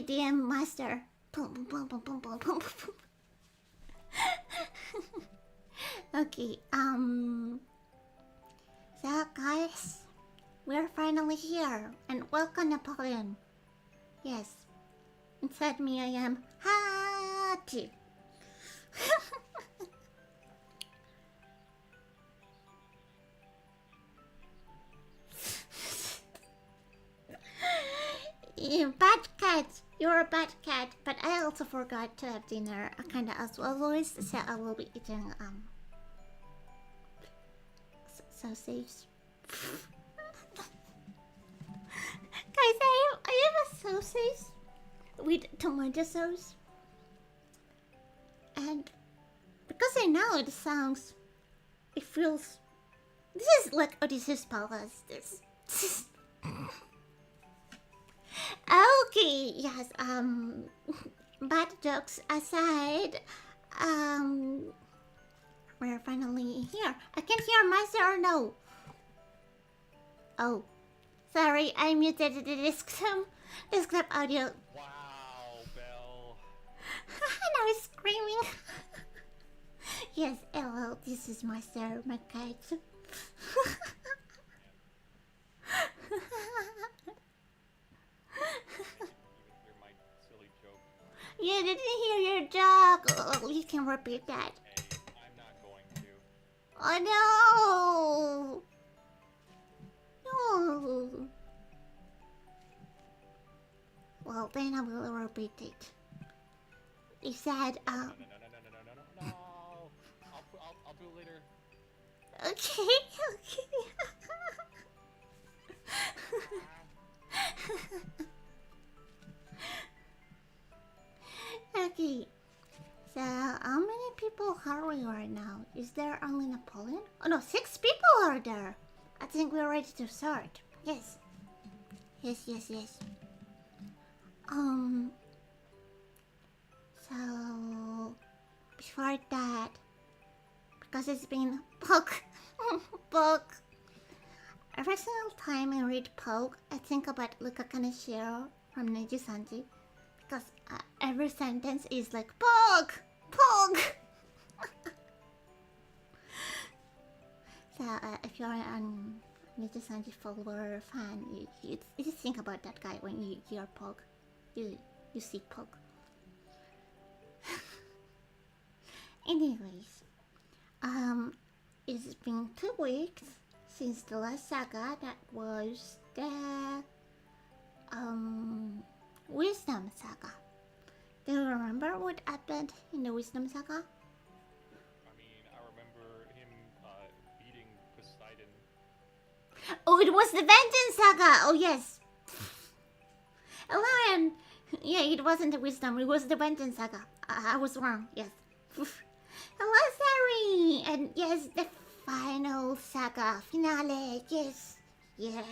DM Master. Boom, boom, boom, boom, boom, boom, boom, boom. Okay, so guys, we're finally here, and welcome Napoleon. Yes, inside me I am happy. Bad cat, you're a bad cat, but I also forgot to have dinner, kinda as always, so I will be eating sausage. Guys, I have a sausage with tomato sauce, and because I know it sounds, it feels. This is like Odysseus Palace. This. Okay, yes. Bad jokes aside, we're finally here. I can hear Meistr or no? Oh, sorry, I muted the desktop audio. Wow, Belle. And I was screaming. Yes, hello, this is Meistr, my cat. Hear my silly joke. You didn't hear your joke. Oh, you can repeat that. Hey, I'm not going to. Oh no! No. Well, then I will repeat it. He said, No. I'll do it later. Okay, okay. Okay. So, how many people are we right now? Is there only Napoleon? Oh no, 6 people are there. I think we're ready to start. Yes. Yes. So before that, because it's been poke. Every single time I read poke, I think about Luka Kaneshiro from Neji Sanji. Because every sentence is like poke. So if you're an Neji Sanji follower fan, you just think about that guy when you hear poke. You see poke. Anyways, it's been 2 weeks since the last saga, that was the Wisdom Saga. Do you remember what happened in the Wisdom Saga? I mean, I remember him beating Poseidon. Oh, it was the Vengeance Saga! Oh, yes! Lion! Yeah, it wasn't the Wisdom, it was the Vengeance Saga. I was wrong, yes. Hello, Sari! And yes, the final saga, finale, yes. Yeah,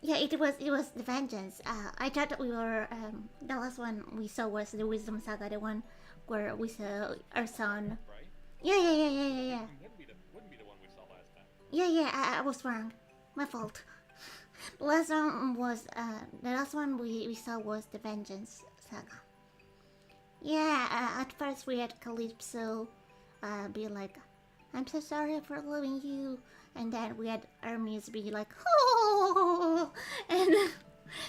it was the Vengeance. I thought we were, the last one we saw was the Wisdom Saga, the one where we saw our son. Right? Yeah. Wouldn't be the one we saw last time. Yeah, I was wrong. My fault. The last one we saw was the Vengeance Saga. Yeah, at first we had Calypso be like, I'm so sorry for leaving you. And then we had Hermes be like, oh, and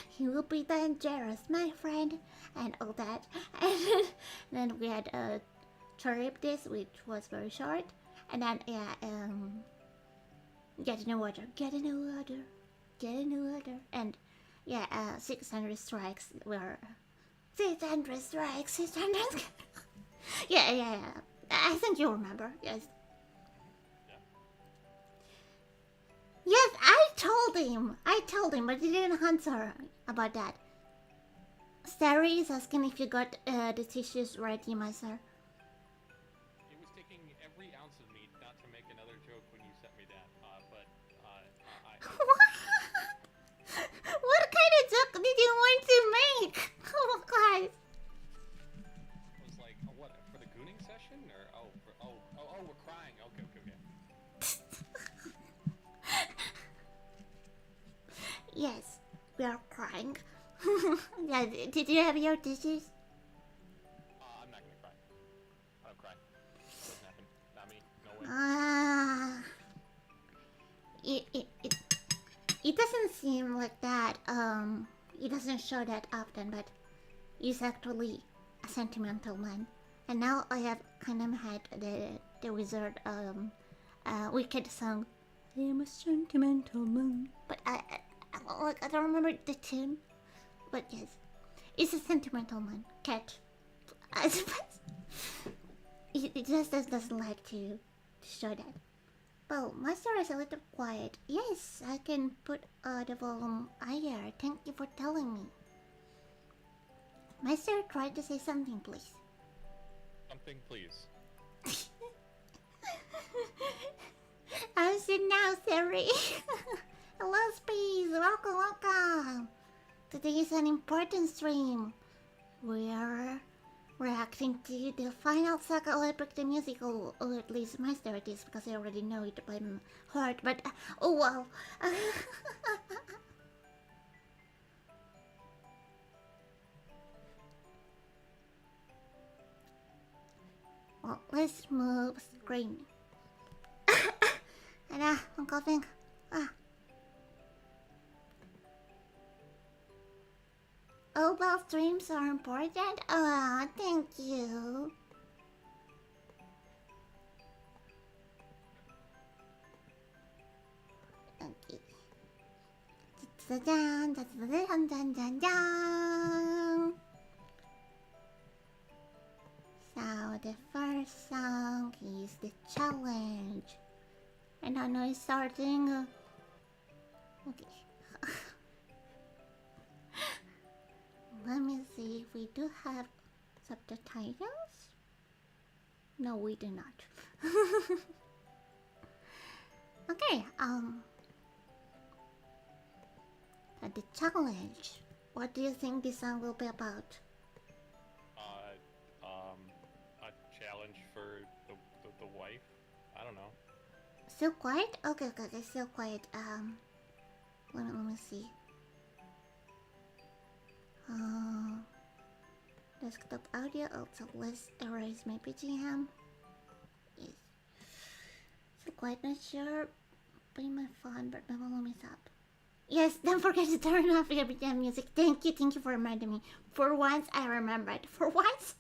he will be dangerous, my friend, and all that. And then we had Charybdis, which was very short. And then, get in the water. And yeah, 600 strikes were 600 strikes. Yeah. I think you remember. Yes. Yes, I told him, but he didn't answer about that. Starry is asking if you got the tissues ready, Meistr. It was taking every ounce of me not to make another joke when you sent me that, but What kind of joke did you want to make? Oh, guys. It was like, what, for the gooning session? Or, we're crying. Okay. Yes. we are crying. Yeah, did you have your tissues? I'm not gonna cry. I don't cry. Doesn't happen. Not me. No way. It doesn't seem like that. It doesn't show that often, but he's actually a sentimental man. And now I have kind of had the wizard wicked song. I'm a sentimental man, but I don't remember the tune. But yes, it's a sentimental man. Cat. I suppose. It just doesn't like to show that. Well, Master is a little quiet. Yes, I can put the volume higher. Thank you for telling me. Master, try to say something, please. Something, please. How's it now, Siri? Hello, Space. Welcome, welcome. Today is an important stream. We are reacting to the final saga Epic the musical, or at least Master it is, because I already know it by heart. But oh wow. Well, let's move screen. And I'm coughing. Oh, well, streams are important. Thank you. Okay. So the first song is the challenge, and I know it's starting. Okay. Let me see if we do have subtitles. No, we do not. Okay, the challenge. What do you think this song will be about? A challenge for the wife. I don't know. Still quiet? Okay, still quiet. Let me see. Desktop audio. Also, let's erase my BGM. Yes. Still quite not sure. Putting my phone, but my volume is up. Yes, don't forget to turn off your BGM music. Thank you for reminding me. For once, I remembered. For once.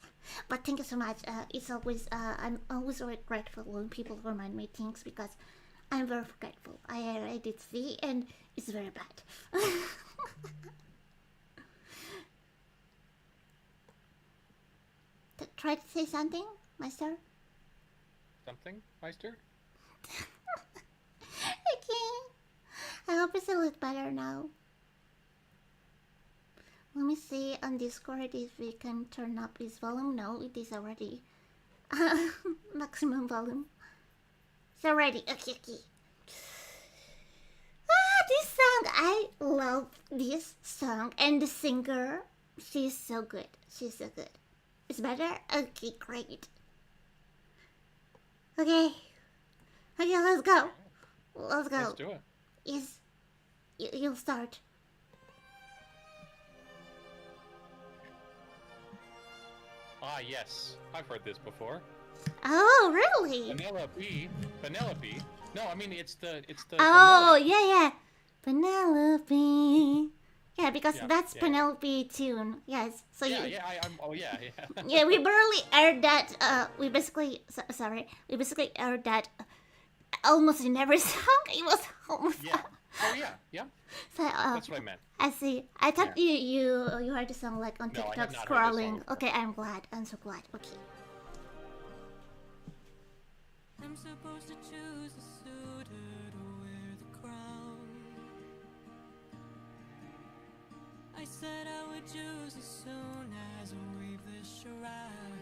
But thank you so much. It's always I'm always very grateful when people remind me things, because I'm very forgetful. I did see, and it's very bad. Try to say something, Master. Something, Meister? Okay. I hope it's a little better now. Let me see on Discord if we can turn up his volume. No, it is already maximum volume. It's already okay. This song, I love this song, and the singer, she's so good. It's better? Okay, great. Okay, let's go. Let's do it. Yes, you'll start. Ah, yes. I've heard this before. Oh, really? Penelope. No, I mean it's the. Oh, yeah. Penelope. Yeah, because that's Penelope tune. Yes. So yeah. Yeah, we barely aired that. We basically aired that almost in every song. It was almost. Yeah. Oh yeah. So that's what I meant. I see. I thought you heard the song like on No, I TikTok have not heard scrolling. this song Okay, I'm glad. I'm so glad. Okay. I'm supposed to choose a suitor to wear the crown. I said I would choose as soon as we weave this shroud.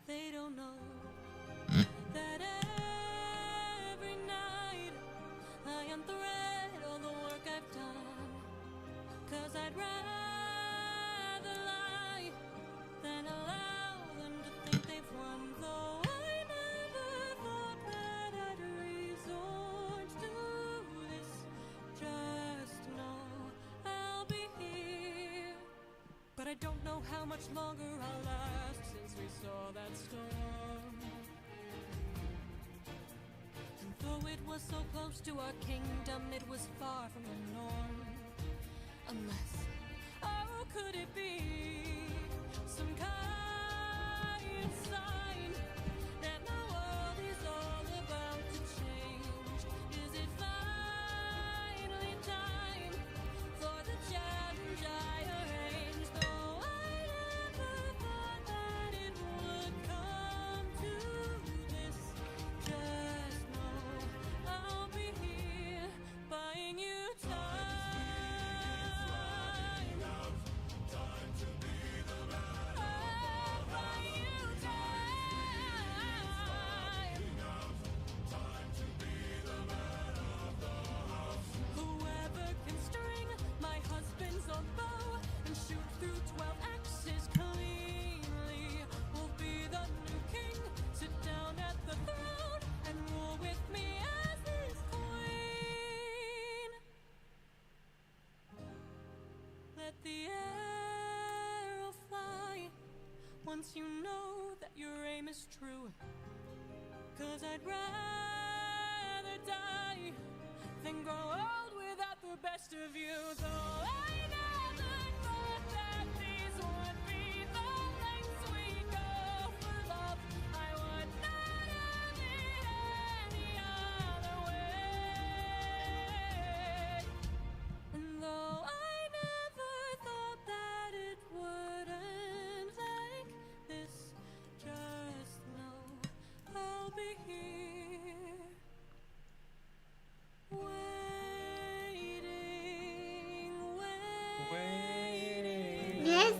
They don't know that every night I unthread all the work I've done. 'Cause I'd rather lie than allow them to think they've won. Though I never thought that I'd resort to this just much longer I'll last since we saw that storm. And though it was so close to our kingdom, it was far from the norm. Unless, oh, could it be some kind of sign that my world is all about to change? Is it finally time for the challenge I arranged? Though I never thought that it would come to this, just know I'll be here buying you time. Whoever can string my husband's own bow and shoot through 12 axes cleanly will be the new king. Sit down at the throne and rule with me as his queen. Let the arrow fly once you know that your aim is true. 'Cause I'd rather die than grow old without the best of you. Though I never thought that these would be the lengths we go for love, I would not have it any other way. And though I never thought that it would end like this, just know I'll be here waiting, waiting, Yes.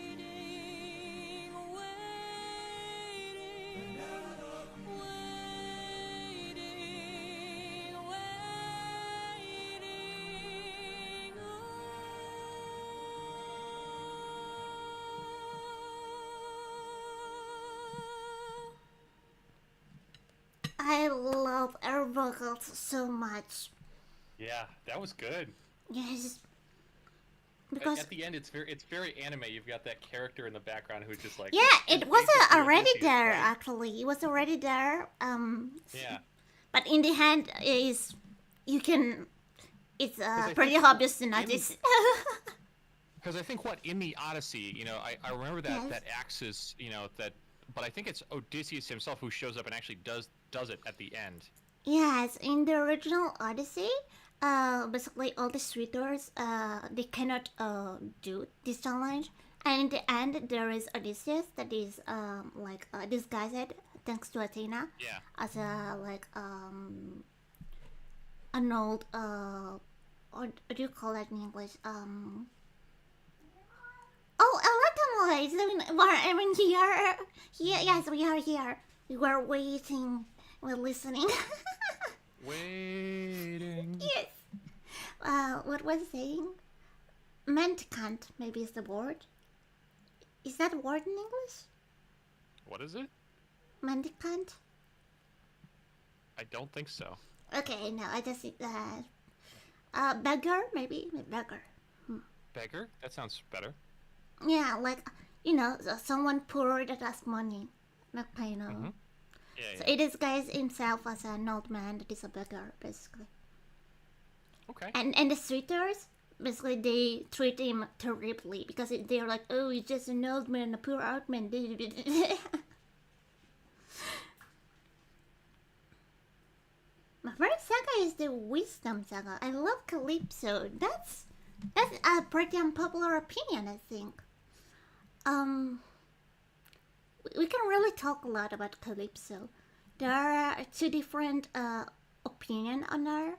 waiting, waiting, waiting, waiting. I love air vocals so much. Yeah, that was good. Yes. At, Because at the end, it's very anime. You've got that character in the background who's just like. yeah, it his was face is already Odysseus, there right? actually. It was already there. Yeah. But in the hand is you can. It's I pretty think obvious to notice. Because I think in the Odyssey, I remember that Yes. that axis, but I think it's Odysseus himself who shows up and actually does it at the end. Yes, in the original Odyssey, basically all the suitors, they cannot do this challenge, and in the end there is Odysseus that is disguised thanks to Athena Yeah. as an old what do you call that in English? Oh, Electromoid! I mean, here, yes, we are here. We were waiting, we're listening. Waiting. Yes. What was I saying? Mendicant, maybe is the word. Is that a word in English? What is it? Mendicant? I don't think so. Okay, no, I just beggar, maybe beggar. Beggar? That sounds better. Yeah, someone poor that has money. Not Yeah. So it disguises himself as an old man that is a beggar, basically. Okay. And the suitors, basically, they treat him terribly because they're like, oh, he's just an old man, a poor old man. My first saga is the Wisdom Saga. I love Calypso. That's a pretty unpopular opinion, I think. We can really talk a lot about Calypso. There are two different opinions on her.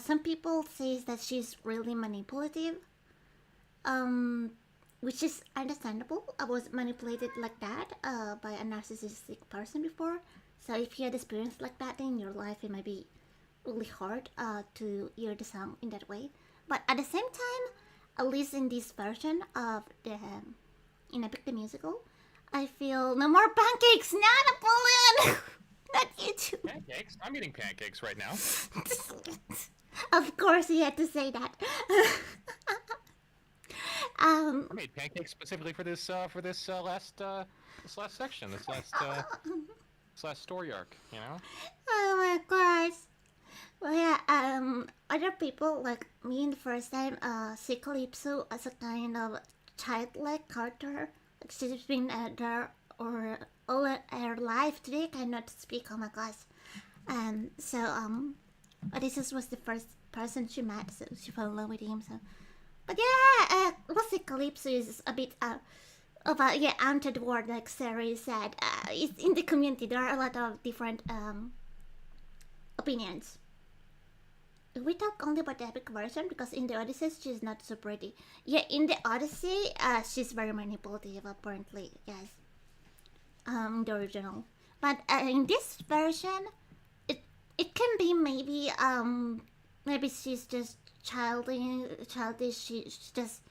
Some people say that she's really manipulative, which is understandable. I was manipulated like that by a narcissistic person before. So if you had experience like that in your life, it might be really hard to hear the song in that way. But at the same time, at least in this version of the in Epic the Musical, I feel no more pancakes, not Napoleon! Not you too. Pancakes? I'm eating pancakes right now. Of course, you had to say that. Um, I made pancakes specifically for this last section, this last story arc. You know. oh my gosh. Well, yeah, other people like me in the first time see Calypso as a kind of childlike character. Like she's been there or all her life today, cannot speak. Oh my gosh. So Odysseus was the first person she met, so she fell in love with him. So, but yeah, what's it? Calypso is a bit of a haunted world, like Sari said. It's in the community. There are a lot of different opinions. We talk only about the epic version because in the Odyssey she's not so pretty. Yeah, in the Odyssey, she's very manipulative apparently. Yes, the original. But in this version, it can be maybe she's just childish. She's just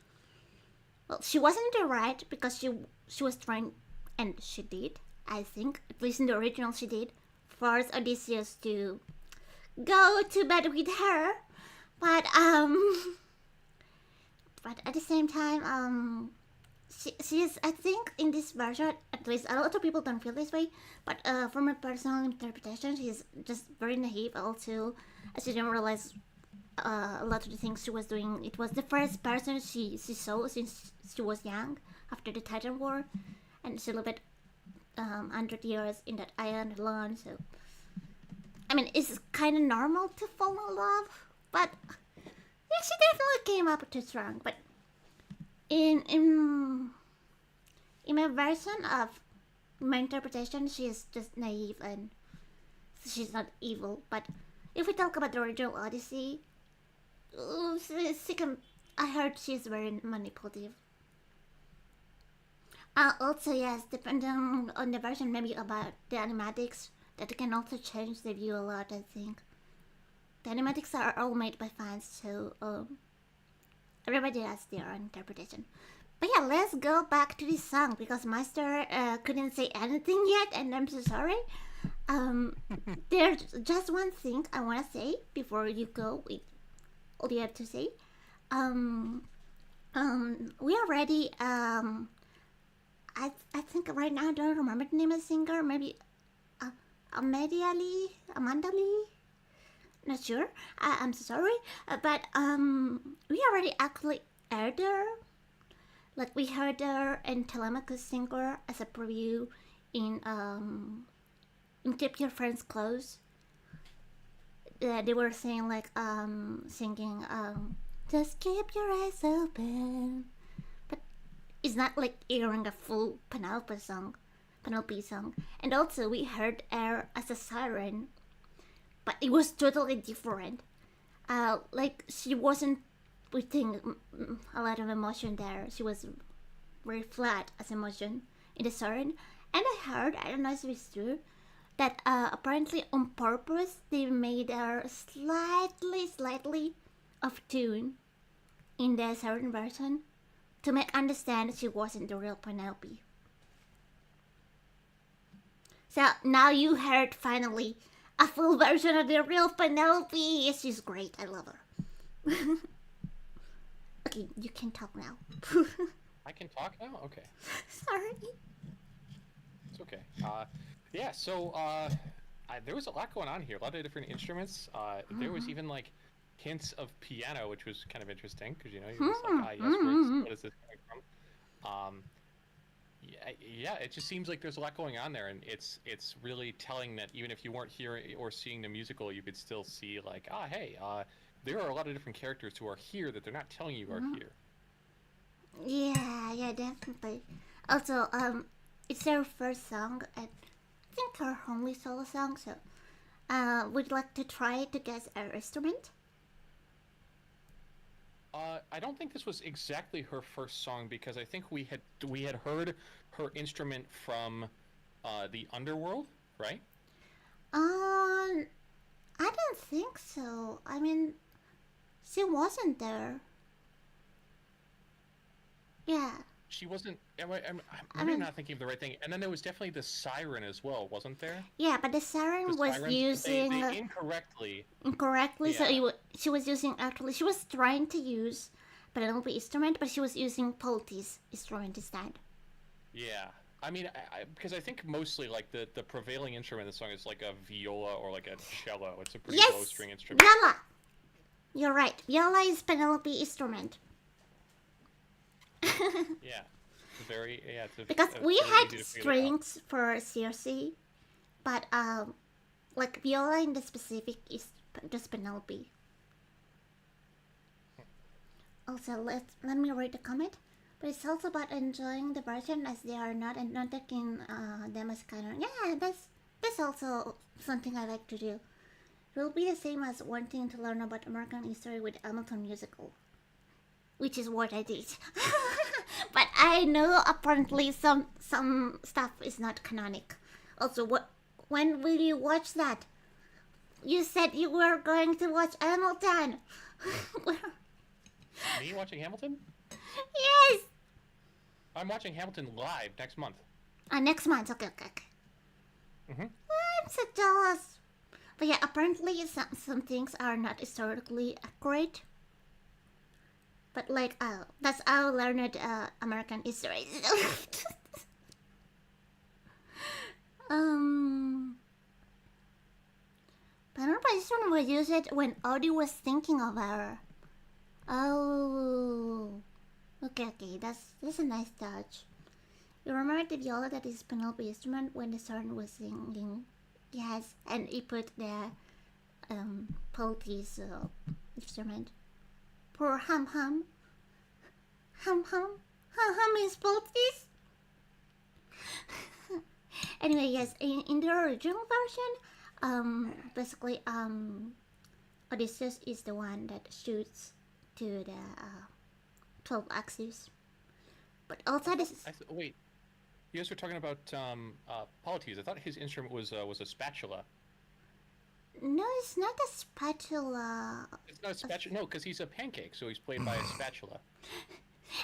well, she wasn't the right because she was trying, and she did. I think at least in the original she did force Odysseus to go to bed with her, but at the same time she's, I think in this version, at least a lot of people don't feel this way, but from a personal interpretation she's just very naive also. She didn't realize a lot of the things she was doing. It was the first person she saw since she was young after the Titan War, and she lived 100 years in that island alone. So I mean, it's kind of normal to fall in love, but yeah, she definitely came up too strong. But in my version of my interpretation, she is just naive and she's not evil. But if we talk about the original Odyssey, I heard she's very manipulative. Also, yes, depending on the version, maybe about the animatics, that can also change the view a lot, I think. The animatics are all made by fans, so everybody has their own interpretation. But yeah, let's go back to this song because Meistr couldn't say anything yet, and I'm so sorry. There's just one thing I want to say before you go with all you have to say. We already I think right now I don't remember the name of the singer. Maybe Amanda Lee. Not sure. I'm so sorry. But we already actually aired her. Like we heard her in Telemachus Singer as a preview in Keep Your Friends Close. They were saying like singing just keep your eyes open. But it's not like hearing a full Penelope song. And also we heard her as a siren, but it was totally different. Like she wasn't putting a lot of emotion there. She was very flat as emotion in the siren. And I heard, I don't know if it's true, that apparently on purpose they made her slightly off tune in the siren version to make understand that she wasn't the real Penelope. So now you heard finally a full version of the real Penelope. She's great. I love her. Okay, you can talk now. I can talk now? Okay. Sorry. It's okay. Yeah, so there was a lot going on here. A lot of different instruments. There was even like hints of piano, which was kind of interesting because, you know, you're just like, yes, what is this coming from? Yeah, it just seems like there's a lot going on there, and it's really telling that even if you weren't hearing or seeing the musical, you could still see like, hey, there are a lot of different characters who are here that they're not telling you are here. Yeah, definitely. Also, it's their first song, and I think her only solo song. So, would you like to try to guess her instrument? I don't think this was exactly her first song because I think we had heard her instrument from the Underworld, right? I don't think so. I mean, she wasn't there. Yeah. She wasn't. I'm not thinking of the right thing. And then there was definitely the siren as well, wasn't there? Yeah, but the siren was using they incorrectly. Yeah. So she was using, actually she was trying to use Penelope instrument, but she was using Polte's instrument instead. Yeah. I mean, because I think mostly like the prevailing instrument in the song is like a viola or like a cello. It's a pretty low Yes, string instrument. viola. You're right. Viola is Penelope instrument. Yeah. It's a, Because a we very had easy to figure out. strings for CRC, but like viola in the specific is just Penelope. Also, let me read the comment. But it's also about enjoying the version as they are not and not taking them as canon. Yeah, that's also something I like to do. It will be the same as wanting to learn about American history with Hamilton musical, which is what I did. But I know apparently some stuff is not canonic. Also, when will you watch that? You said you were going to watch Hamilton. Me watching Hamilton? Yes. I'm watching Hamilton live next month. Next month. Okay. Mhm. I'm so jealous. But yeah, apparently some things are not historically accurate. But like, that's how I learned American history. Penelope instrument was used when Audie was thinking of her. Oh. Okay, that's a nice touch. You remember the viola that is Penelope instrument when the song was singing? Yes, and he put the Polte's instrument. Poor hum hum. Hum is Polte's. Anyway, yes, in the original version, basically Odysseus is the one that shoots to the 12 axis. But outside this, Wait, you guys were talking about Polites. I thought his instrument was a spatula. no, it's not a spatula. It's not a spatula. No, because he's a pancake, so he's played by a spatula.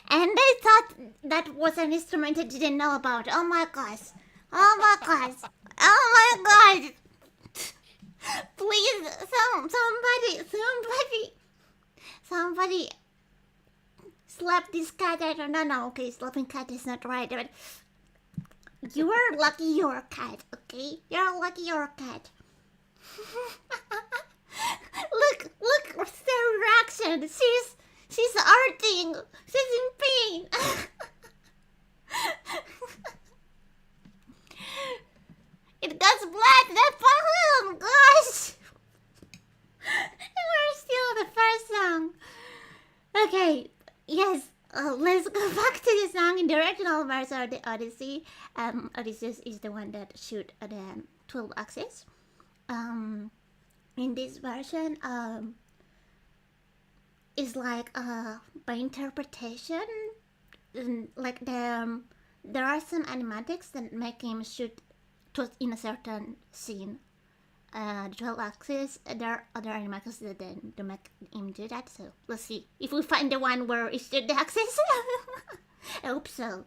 And they thought that was an instrument I didn't know about. Oh my gosh. Oh my gosh. Oh my god. Please, somebody slap this cat. I don't know. No, okay, slapping cat is not right. But you are lucky you're a cat, okay? You're lucky you're a cat. Look, what's their reaction? She's hurting. She's in pain. It got blood. The poem, gosh. We're still the first song. Okay, yes. Let's go back to the song. In the original version of the Odyssey, Odysseus is the one that shoot at the 12 axis. In this version, is like by interpretation, like there are some animatics that make him shoot in a certain scene. The 12 axis, there are other animatics that then to make him do that. So let's see if we find the one where he shoot the axis. I hope so.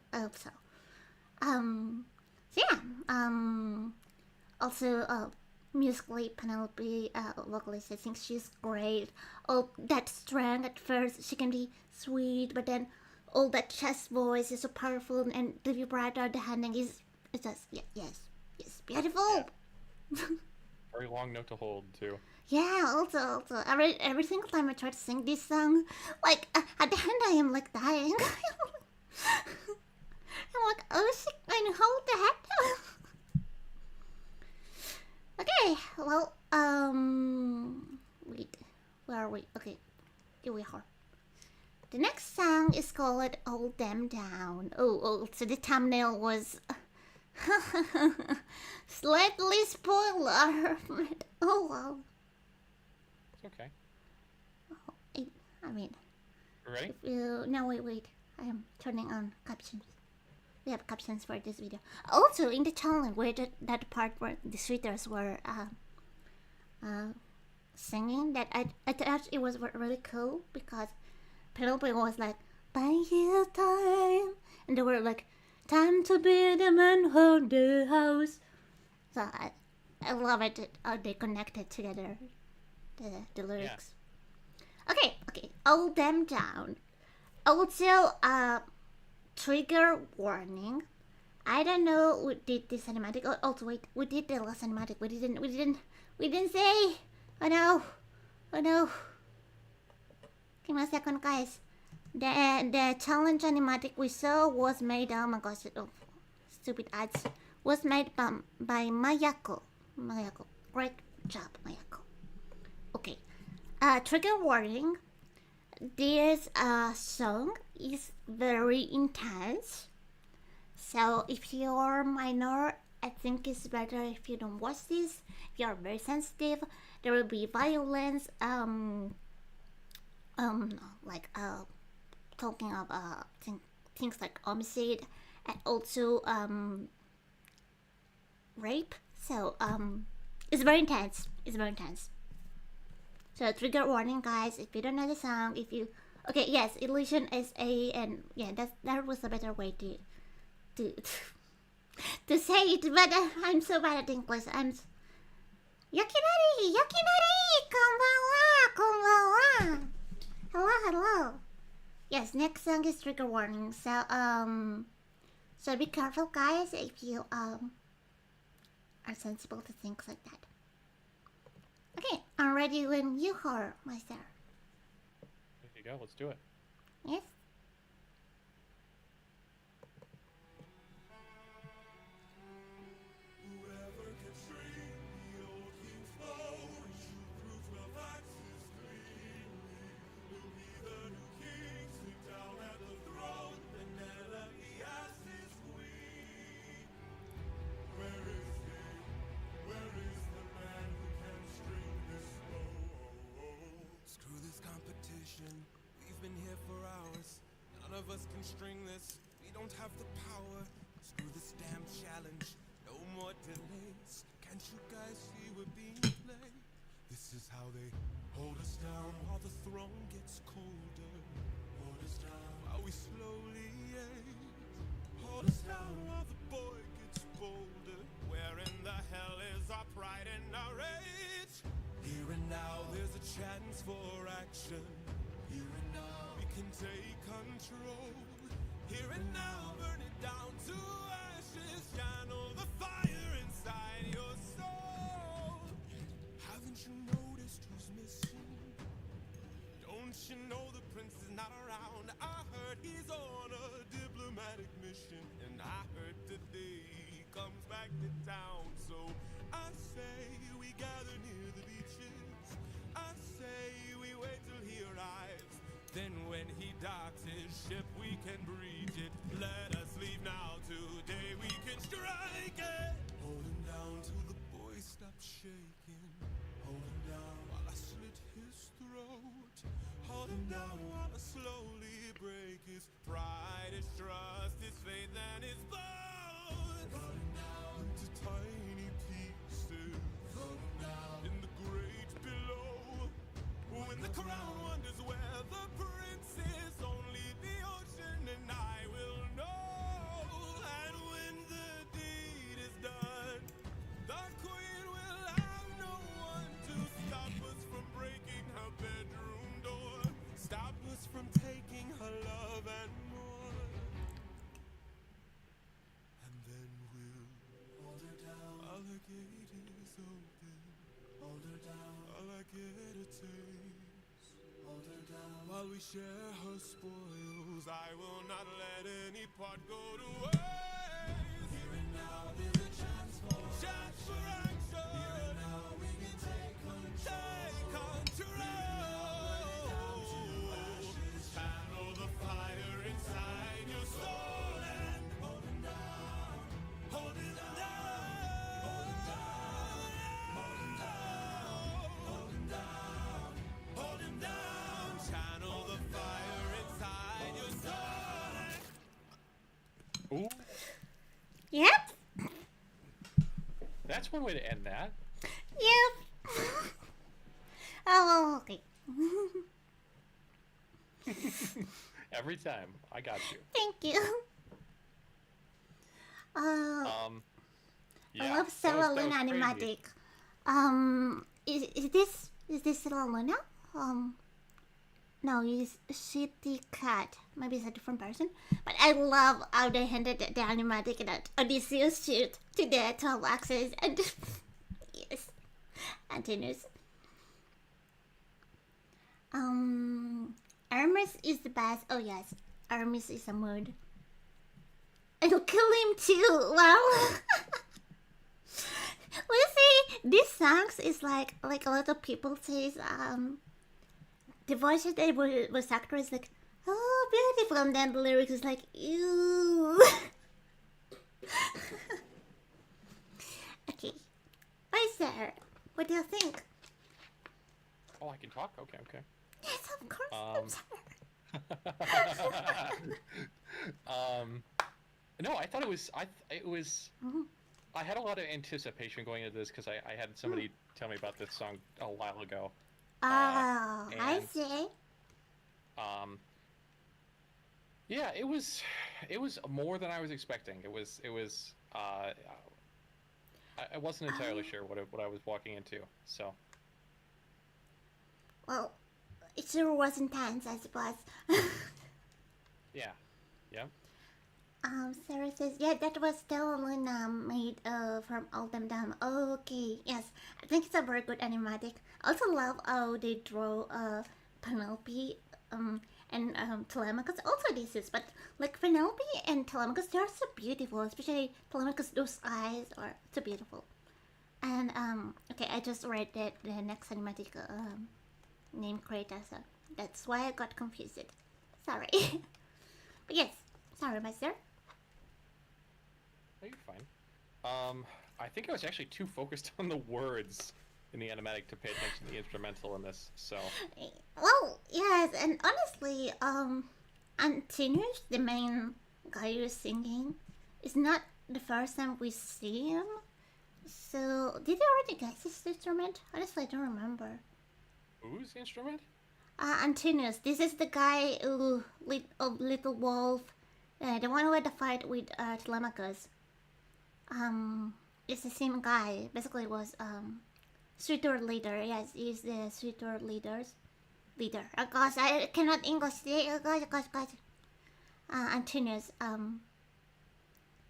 Also, musically, Penelope, vocalist, I think she's great. All that strength at first, she can be sweet, but then all that chest voice is so powerful, and the vibrato, the handling is just yes, beautiful. Yeah. Very long note to hold too. Yeah. Also, every single time I try to sing this song, like at the end, I am like dying. I'm like, oh shit, and hold that. Okay, well, wait, where are we? Okay, here we are. The next song is called Hold Them Down. Oh, so the thumbnail was slightly spoiler. Oh, wow. It's okay. Oh, I mean, Ready? no, wait. I am turning on captions. We have captions for this video. Also, in the channel where that part where the sweeters were singing, that I thought it was really cool because Penelope was like, "By his time," and they were like, "Time to be the man who the house." So I love it how they connected together the lyrics. Yeah. Okay, Hold Them Down. Also, trigger warning. I don't know we did the cinematic. Oh, also wait, we did the last cinematic. We didn't say. Oh no, oh no. Give me a second, guys. The challenge animatic we saw was made. Oh my gosh, oh, stupid ads. Was made by Mayako. Mayako, great job, Mayako. Okay. Trigger warning. This song is very intense. So if you're minor, I think it's better if you don't watch this. If you're very sensitive, there will be violence. Like talking of things like homicide and also rape. So it's very intense. It's very intense. So trigger warning, guys. If you don't know the song, if you yes, illusion is a and yeah, that was a better way to to say it. But I'm so bad at English. Yakinari, konbanwa, konbanwa. Hello, hello. Yes, next song is trigger warning. So be careful, guys, if you are sensible to things like that. Okay, I'm ready when you are, Meistr. There you go. Let's do it. Yes. We've been here for hours. None of us can string this. We don't have the power. Screw this damn challenge. No more delays. Can't you guys see we're being played? This is how they hold us down while the throne gets colder. Hold us down while we slowly age. Hold us down while the boy gets bolder. Where in the hell is our pride and our rage? Here and now there's a chance for action. Here and now we can take control. Here and now burn it down to ashes. Channel the fire inside your soul. Haven't you noticed who's missing? Don't you know the prince is not around? I heard he's on a diplomatic mission, and I heard today he comes back to town. So I say we gather near the beaches. I say we wait till he arrives. Then when he docks his ship, we can breach it. Let us leave now. Today we can strike it. Hold him down till the boy stops shaking. Hold him down while I slit his throat. Hold him down while I slowly break his pride, his trust, his faith, and his bones. Cut him down into tiny pieces. Cut him down in the great below. When the crown wonders where the prince is, only the ocean and I will know. And when the deed is done, the queen will have no one to stop us from breaking her bedroom door. Stop us from taking her love and more. And then we'll hold her down while the gate is open. Hold her down while I get a taste. Hold her down while we share her spoils. I will not let any part go to waste. Here and now there's a chance for action. Here and now we can take control. Channel the fire inside your soul and hold him down. Hold him down. Hold him down. Hold him down. Hold him down. Hold him down. Channel the fire inside your soul and Ooh, Yep. that's one way to end that. Yep. Oh, okay. Every time. I got you. Thank you. Yeah. I love that Sarah was Luna crazy. animatic. Is this Sarah Luna? No, he's Shitty Cat. Maybe it's a different person. But I love how they handed the animatic that Odysseus shoot to the 12 axis and yes, Antinous. Hermes is the best. Oh yes, Hermes is a mood. I'll kill him too. Well, we see these songs is like a lot of people says the voice that they was actor is like, oh, beautiful, and then the lyrics is like, ew. Okay, Meistr, what do you think? Oh, I can talk. Okay. Yes, of course. No, I thought it was. I had a lot of anticipation going into this because I had somebody tell me about this song a while ago. Oh, I see. Yeah, it was more than I was expecting. It was. I wasn't entirely sure what I was walking into. So. Well, it sure was intense, I suppose. Yeah. Sarah says, yeah, that was totally made from Oldham Dam. Oh, okay, yes. I think it's a very good animatic. I also love how they draw Penelope and Telemachus. Also Odysseus, but like Penelope and Telemachus, they're so beautiful. Especially Telemachus, those eyes are so beautiful. And okay, I just read that the next cinematic name creator, so that's why I got confused. Sorry. But yes, sorry, Meistr. No, you're fine. I think I was actually too focused on the words in the animatic to pay attention to the instrumental in this. So. Well, yes, and honestly, Antinous, the main guy who's singing, is not the first time we see him. So, did they already guess this instrument? Honestly, I don't remember. Whose instrument? Antinous. This is the guy who Little Wolf, the one who had the fight with Telemachus. It's the same guy. Basically, was suitor leader. Yes, he's the suitor leader. Oh gosh, I cannot English today. Oh gosh. Antinous.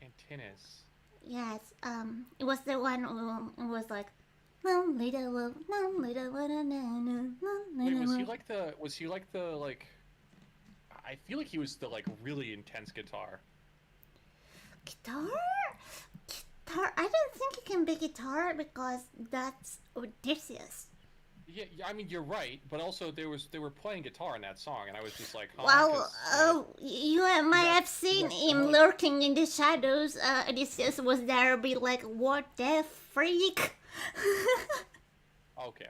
Antinous. Yes. It was the one who was like, no little wolf, no little no. Wait, was he like the I feel like he was the really intense guitar. Guitar? I don't think he can be guitar because that's Odysseus. Yeah, I mean you're right, but also they were playing guitar in that song, and I was just like, huh? Well, you might have seen him lurking in the shadows. Odysseus was there, be like, what the freak? Okay.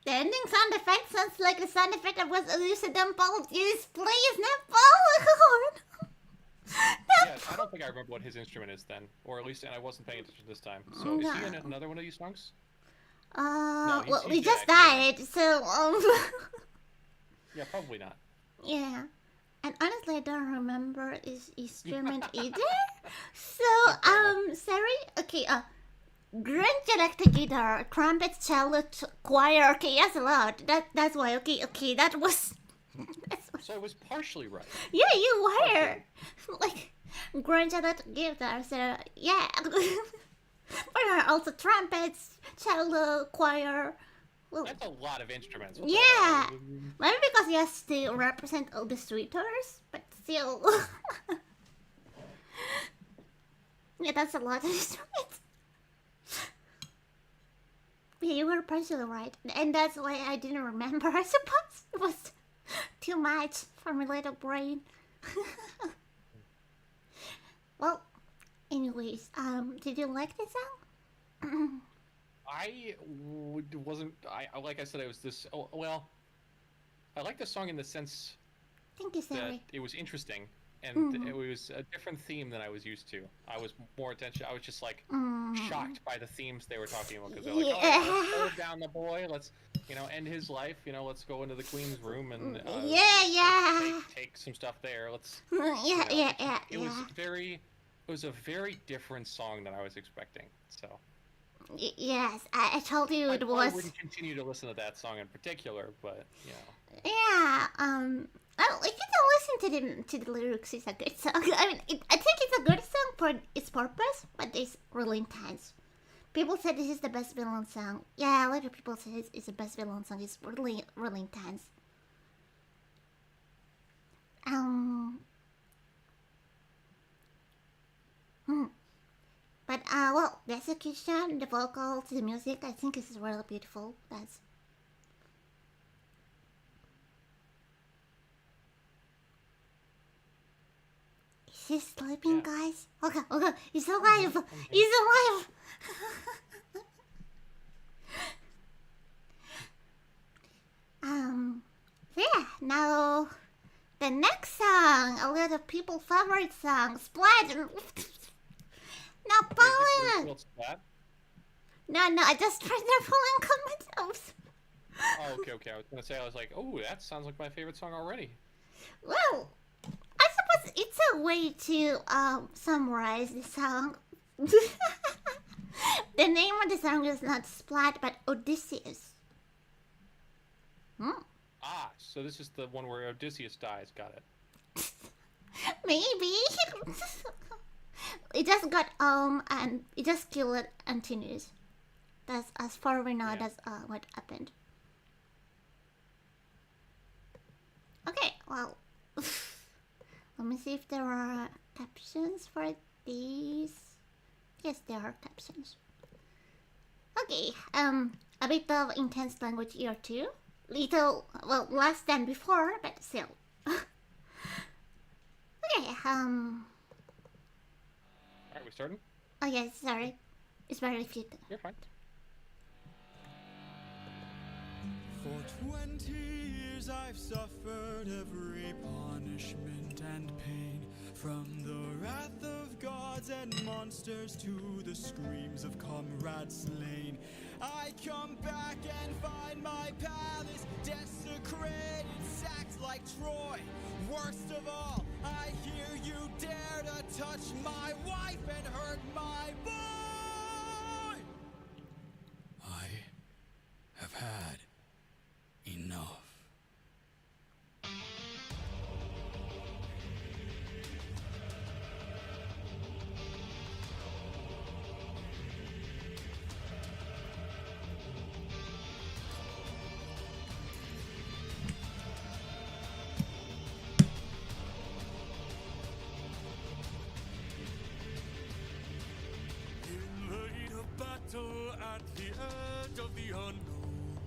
The ending sound effect sounds like the sound effect of what Odysseus Paul used. Please, not Paul. Yes, I don't think I remember what his instrument is then, or at least, and I wasn't paying attention this time. So is he in another one of these songs? No, he's well, we dead, just actually. died, so Yeah, probably not. yeah. And honestly, I don't remember his instrument either. So, sorry. Okay, Grand electric guitar, trumpet, cello, choir. Okay, yes, a lot. That's why. Okay, that was. So I was partially right. Yeah, you were like grand electric guitar. So yeah, but there are also trumpets, cello, choir. Well, That's a lot of instruments. yeah, maybe because he has to represent all the suitors, but still. Yeah, that's a lot of instruments. Yeah, you were partially right, and that's why I didn't remember. I suppose it was too much for my little brain. Well, anyways, did you like this song? wasn't. Like I said, I was this. Oh, well, I like the song in the sense Thank you, that Sari. it was interesting, and it was a different theme than I was used to. I was more attention. I was just like shocked by the themes they were talking about because they're like, oh, let's hold down the boy. Let's, end his life. Let's go into the queen's room and take some stuff there. Let's. It was a very different song than I was expecting. So. Yes, I told you I it probably was. wouldn't continue to listen to that song in particular, but you know. Yeah. If you don't listen to the lyrics, it's a good song. I mean, I think it's a good song for its purpose, but it's really intense. People said this is the best villain song. Yeah, a lot of people say it's the best villain song. It's really, really intense. Um. But well, the execution, the vocals, the music, I think is really beautiful. That's. Is he sleeping, Yeah. guys? Okay, okay, he's alive. He's alive. Yeah. Now, the next song, a lot of people's favorite song, Splash. Now, Wait, Poland. what's that? No, I just read their Poland comments. Oh, okay. I was gonna say, I was like, oh, that sounds like my favorite song already. Well, I suppose it's a way to summarize the song. The name of the song is not Splat, but Odysseus. Ah, so this is the one where Odysseus dies. Got it. Maybe. It just got and it just killed Antinous. That's as far as we know. Yeah. That's what happened. Okay, well, let me see if there are captions for these. Yes, there are captions. Okay, a bit of intense language here too. Little, well, less than before, but still. Okay, Alright, we starting? oh yes, sorry. It's very few. You're fine. For 20 years I've suffered every punishment and pain, from the wrath of gods and monsters to the screams of comrades slain. I come back and find my palace desecrated, sacked like Troy. Worst of all, I hear you dare to touch my wife and hurt my boy. I have had enough. In the heat of battle, at the edge of the unknown,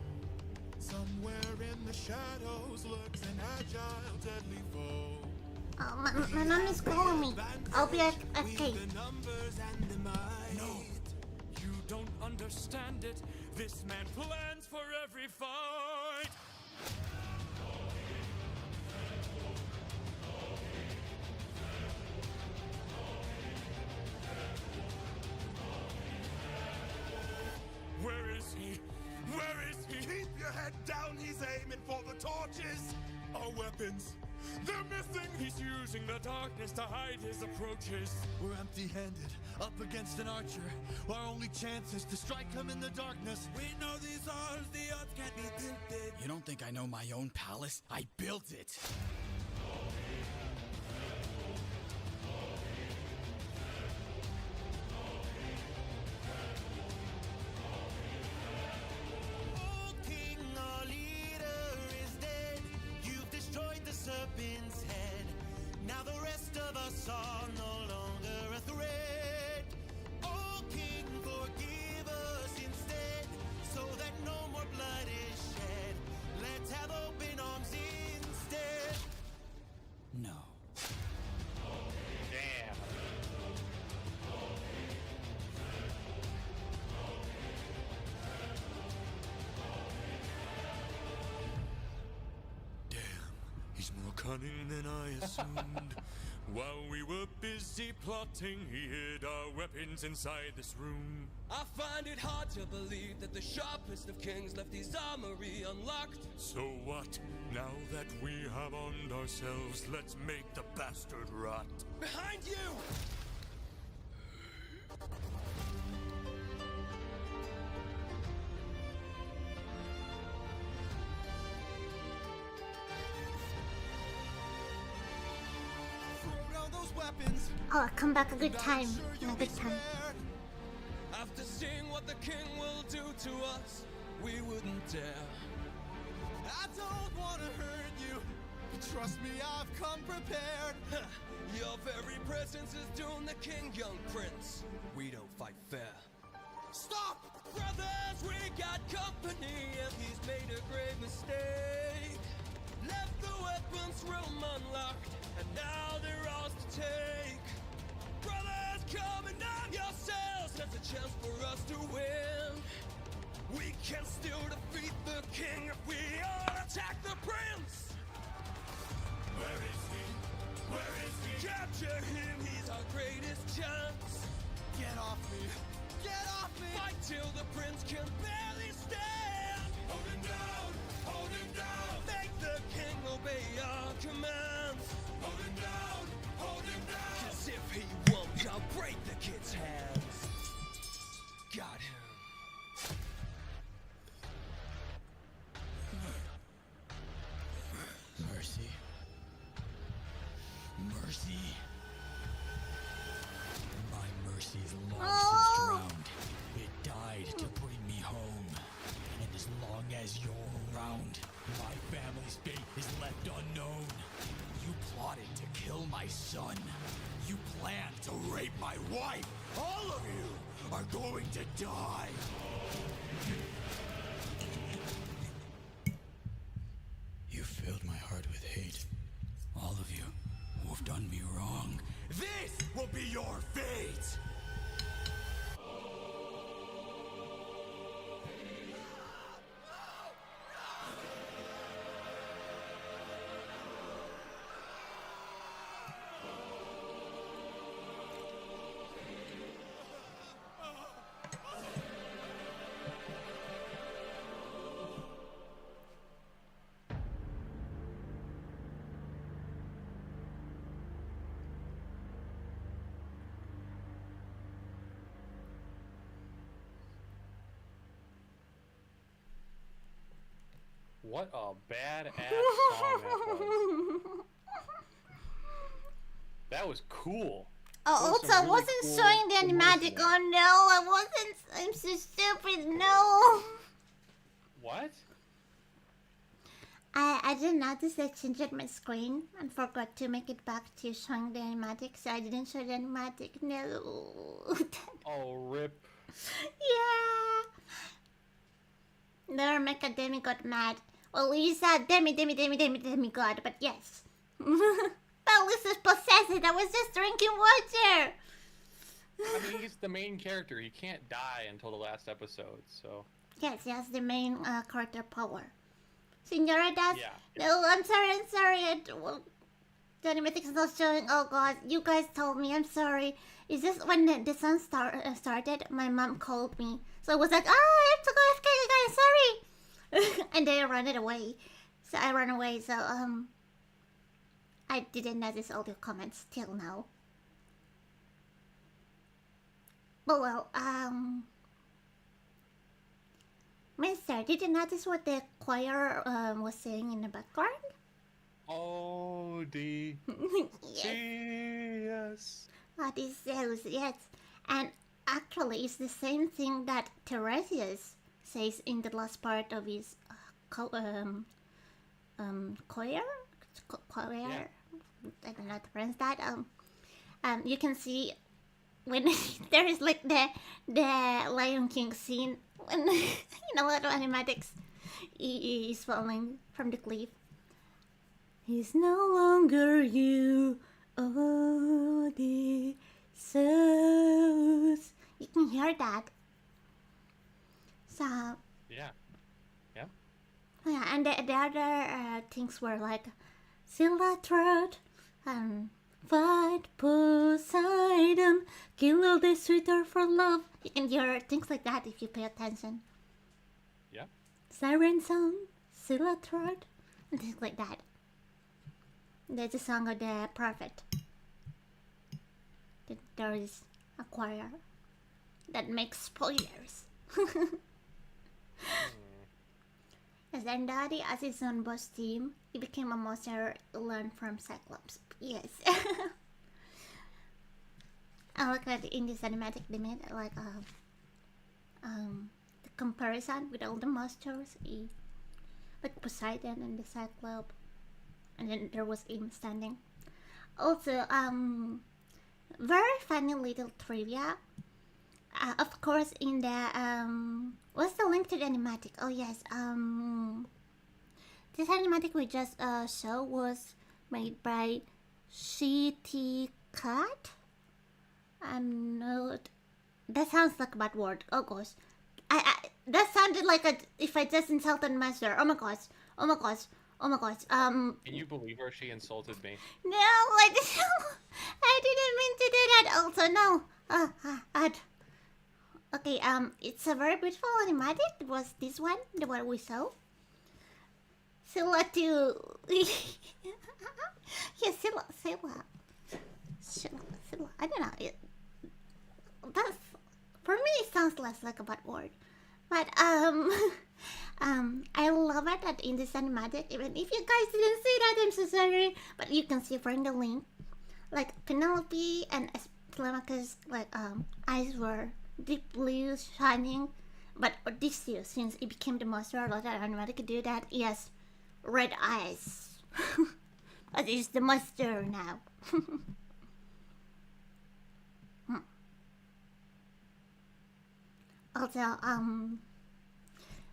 somewhere in the shadows lurks an agile, deadly foe. Oh, my mom is calling me. I'll be okay. The numbers and the might. No, you don't understand it. This man plans for every fight. Where is he? Where is he? Keep your head down, he's aiming for the torches. Our weapons, they're missing. He's using the darkness to hide his approaches. We're empty-handed, up against an archer. Our only chance is to strike him in the darkness. We know these odds, the odds can't be tilted. You don't think I know my own palace? I built it. King, our leader is dead. You've destroyed the serpent's head. Now the rest of us are no longer a threat. Oh King, forgive us instead, so that no more blood is shed. Let's have open arms instead. No. Damn. Damn, he's more cunning than I assumed. While we were busy plotting, he hid our weapons inside this room. I find it hard to believe that the sharpest of kings left his armory unlocked. So what? Now that we have armed ourselves, let's make the bastard rot. Behind you! weapons. Oh, come back a good time. In a good time. After seeing what the king will do to us, we wouldn't dare. I don't wanna hurt you, but trust me, I've come prepared. Your very presence is doomed the king, young prince. We don't fight fair. Stop! Brothers, we got company, and he's made a grave mistake. Left the weapons room unlocked, and now they're ours to take. Brothers, come and arm yourselves. There's a chance for us to win. We can still defeat the king if we all attack the prince. Where is he? Where is he? Capture him, he's our greatest chance. Get off me! Get off me! Fight till the prince can barely stand. Hold him down! Hold him down! Make the king obey our commands. Hold him down! Hold him down! 'Cause if he won't, I'll break the kid's hands. Got him. Mercy. Mercy. My mercy's long since drowned. It died to bring me home. And as long as you're around, my family's fate is left unknown. You plotted to kill my son. You planned to rape my wife. All of you are going to die. You filled my heart with hate. All of you who have done me wrong. This will be your fate! What a badass song that was. That was cool. Oh, Those are also, I really wasn't cool showing the animatic. emotional. Oh no, I wasn't. I'm so stupid. No. What? I didn't notice I changed my screen and forgot to make it back to showing the animatic, so I didn't show the animatic. No. Oh, rip. Yeah. Never make a demigod mad. Well, you said demigod, but yes. But this is possessed. I was just drinking water. I mean, he's the main character. He can't die until the last episode, so... Yes, he has the main character power. Senora does? Yeah. No, I'm sorry. Well, the animatic's not showing. Oh god, you guys told me. I'm sorry. It's just when the sun started, my mom called me. So I was like, I have to go AFK, guys, sorry. And they ran it away. So I ran away, so, I didn't notice all the comments till now. But well, Meistr, did you notice what the choir was saying in the background? Oh, the... Yes. Yes. Odysseus, yes. And actually, it's the same thing that Tiresias says in the last part of his choir? Choir? Yeah. I don't know how to pronounce that. You can see when there is like the Lion King scene when in a lot of animatics he is falling from the cliff. He's no longer you, Odysseus. You can hear that. So Yeah. Yeah. yeah, and the other things were like Scylla throat and fight Poseidon, kill all the sweeter for love. You can hear things like that if you pay attention. Yeah. Siren song, Scylla throat, and things like that. There's a song of the prophet. There is a choir that makes spoilers. As Andari as his own boss team, he became a monster learned from Cyclops. Yes. like in the cinematic they made like the comparison with all the monsters, like Poseidon and the Cyclops, and then there was him standing. Also, very funny little trivia. Of course, in the what's the link to the animatic? Oh yes, this animatic we just saw was made by CT Cut. I'm not. That sounds like a bad word. Oh gosh, I that sounded like if I just insulted Master. Oh my gosh. Oh my gosh. Oh my gosh. Can you believe her? She insulted me. No, I didn't mean to do that. Also, no. Okay. It's a very beautiful animatic. It was this one, the one we saw. Sila to. Yeah, Sila. I don't know. That's for me. It sounds less like a bad word, but I love it that in this cinematic. Even if you guys didn't see that, I'm so sorry. But you can see from the link, like Penelope and Telemachus, like eyes were deep blue, shining. But Odysseus, since it became the monster, a lot of animatic could do that. Yes, red eyes. But it's the monster now. Also,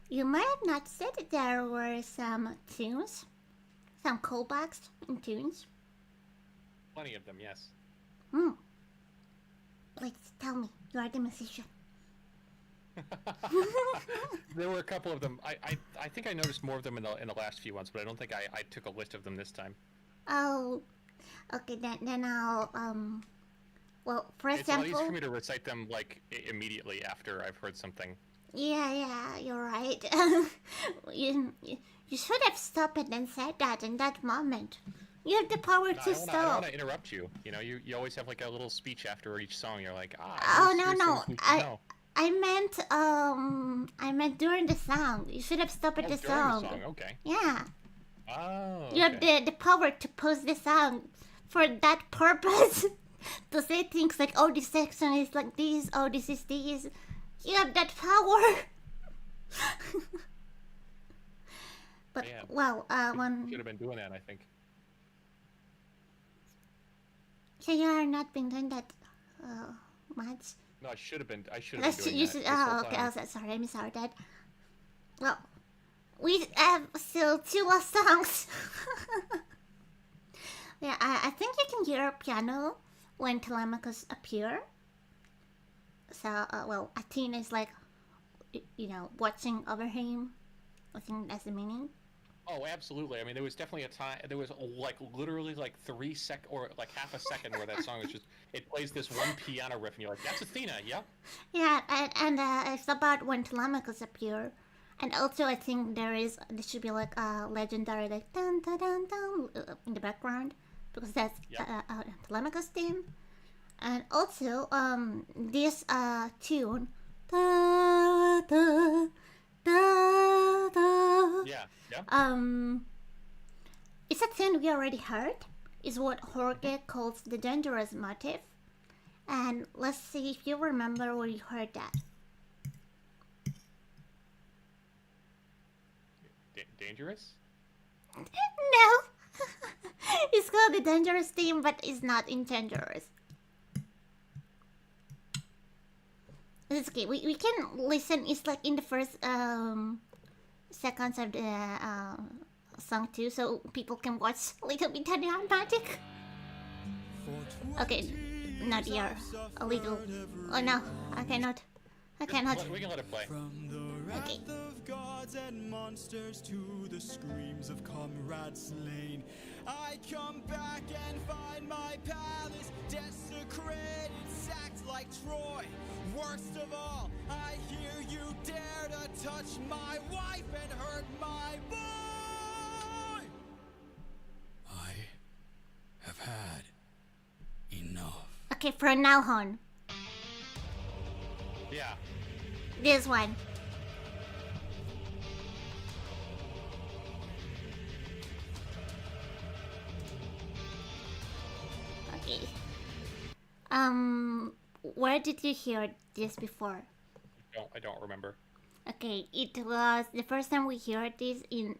you might have not said that there were some tunes, some callbacks in tunes. Plenty of them, yes. Please tell me, you are the musician. There were a couple of them. I think I noticed more of them in the last few ones, but I don't think I took a list of them this time. Oh, okay. Then I'll Well, for It's a lot example. easier for me to recite them like immediately after I've heard something. Yeah, you're right. you should have stopped it and said that in that moment. You have the power to I don't stop. want to interrupt you. You know, you always have like a little speech after each song. You're like, Oh here's no, things we should know. I meant during the song. You should have stopped at the During song. the song, okay. Yeah. Oh. You have the power to pause the song for that purpose. To say things like, oh, this section is like this, oh, this is this. You have that power. But, Yeah. well, Should have been doing that, I think. so you are not been doing that much. No, I should have been doing that. You should, this whole okay, time. sorry, I'm sorry, Dad. Well, we have still 2 last songs. Yeah, I think you can hear piano when Telemachus appear. So, well, Athena is like, watching over him. I think that's the meaning. Oh, absolutely. I mean, there was definitely a time. There was like literally like 3 sec or like half a second where that song was just. It plays this one piano riff, and you're like, "That's Athena, yeah." Yeah, and it's about when Telemachus appear. And also, I think there should be like a legendary like dun dun dun dun in the background because that's Yep. Telemachus theme. And also, this tune, da da da da. Yeah. It's a tune we already heard. Is what Jorge calls the dangerous motif. And let's see if you remember where you heard that. Dangerous. No! It's called the dangerous theme, but it's not in dangerous. It's okay. We can listen. It's like in the first seconds of the song too, so people can watch a little bit of the automatic. Okay, not here. A little. Oh no, I cannot. I cannot. We can let it play. From the wrath Okay. of gods and monsters to the screams of comrades slain, I come back and find my palace desecrated, sacked like Troy. Worst of all, I hear you dare to touch my wife and hurt my boy. I have had enough. Okay, from now on, Yeah. this one. Okay. where did you hear this before? I don't remember. Okay, it was the first time we heard this in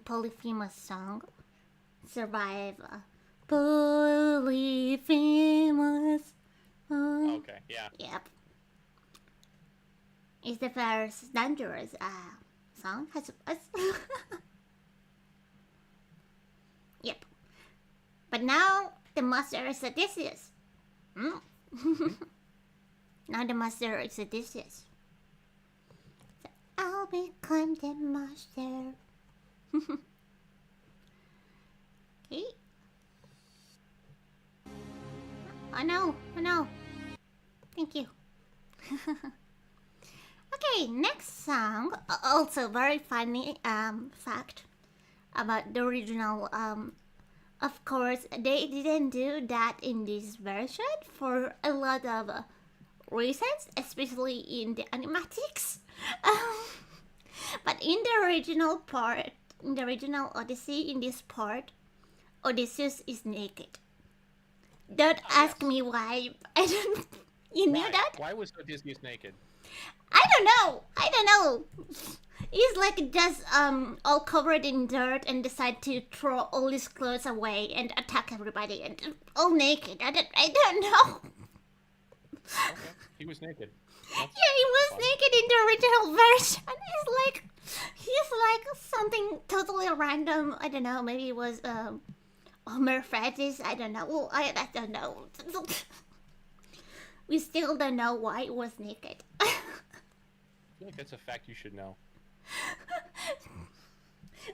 Polyphemus song. Survive. Polyphemus. Okay, yeah. Yep. It's the first dangerous song, I suppose. Yep. But now the master is Odysseus. Now the master is Odysseus. So I'll become the master. Okay. Oh no, oh no. Thank you. Okay, next song. Also very funny fact about the original. Of course, they didn't do that in this version for a lot of reasons, especially in the animatics. But in the original part, in the original Odyssey, in this part, Odysseus is naked. Don't ask me why. I don't. You knew Why? that? Why was Odysseus naked? I don't know. I don't know. He's like just all covered in dirt and decide to throw all his clothes away and attack everybody and all naked. I don't know. Okay, he was naked. Yeah, he was naked in the original version. He's like something totally random. I don't know. Maybe it was Homer fetish. I don't know. Well, I don't know. We still don't know why he was naked. I feel like that's a fact you should know.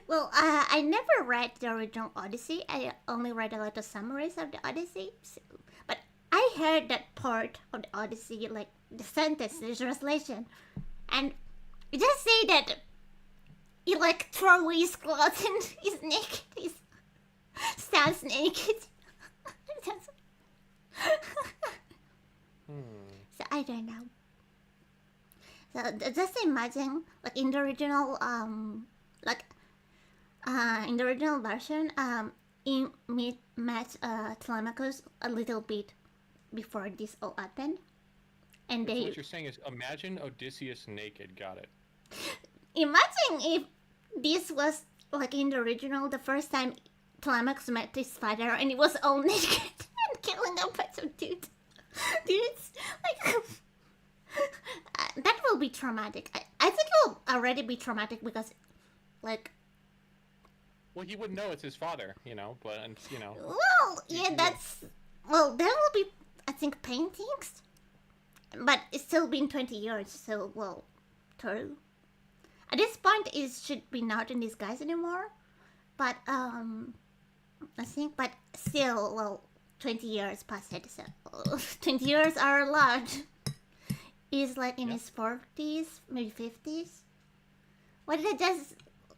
Well, I never read the original Odyssey. I only read a lot of summaries of the Odyssey. But I heard that part of the Odyssey, like the sentence, the translation, and it just say that he like throw away his clothes and he's naked. He stands naked. So I don't know. So just imagine, like in the original, in the original version, he met Telemachus a little bit before this all happened, and So they what you're saying is, imagine Odysseus naked. Got it. imagine if this was like in the original, the first time Telemachus met his father, and he was all naked and killing a bunch of dudes. Like. That will be traumatic. I think it will already be traumatic because, like... Well, he wouldn't know it's his father, you know, but, you know... Well, yeah, that's... Well, there will be, I think, paintings. But it's still been 20 years, so, well, true. At this point, it should be not in disguise anymore. But, I think, but still, well, 20 years passed, so... 20 years are a lot. He's like in his 40s, maybe 50s. What did I just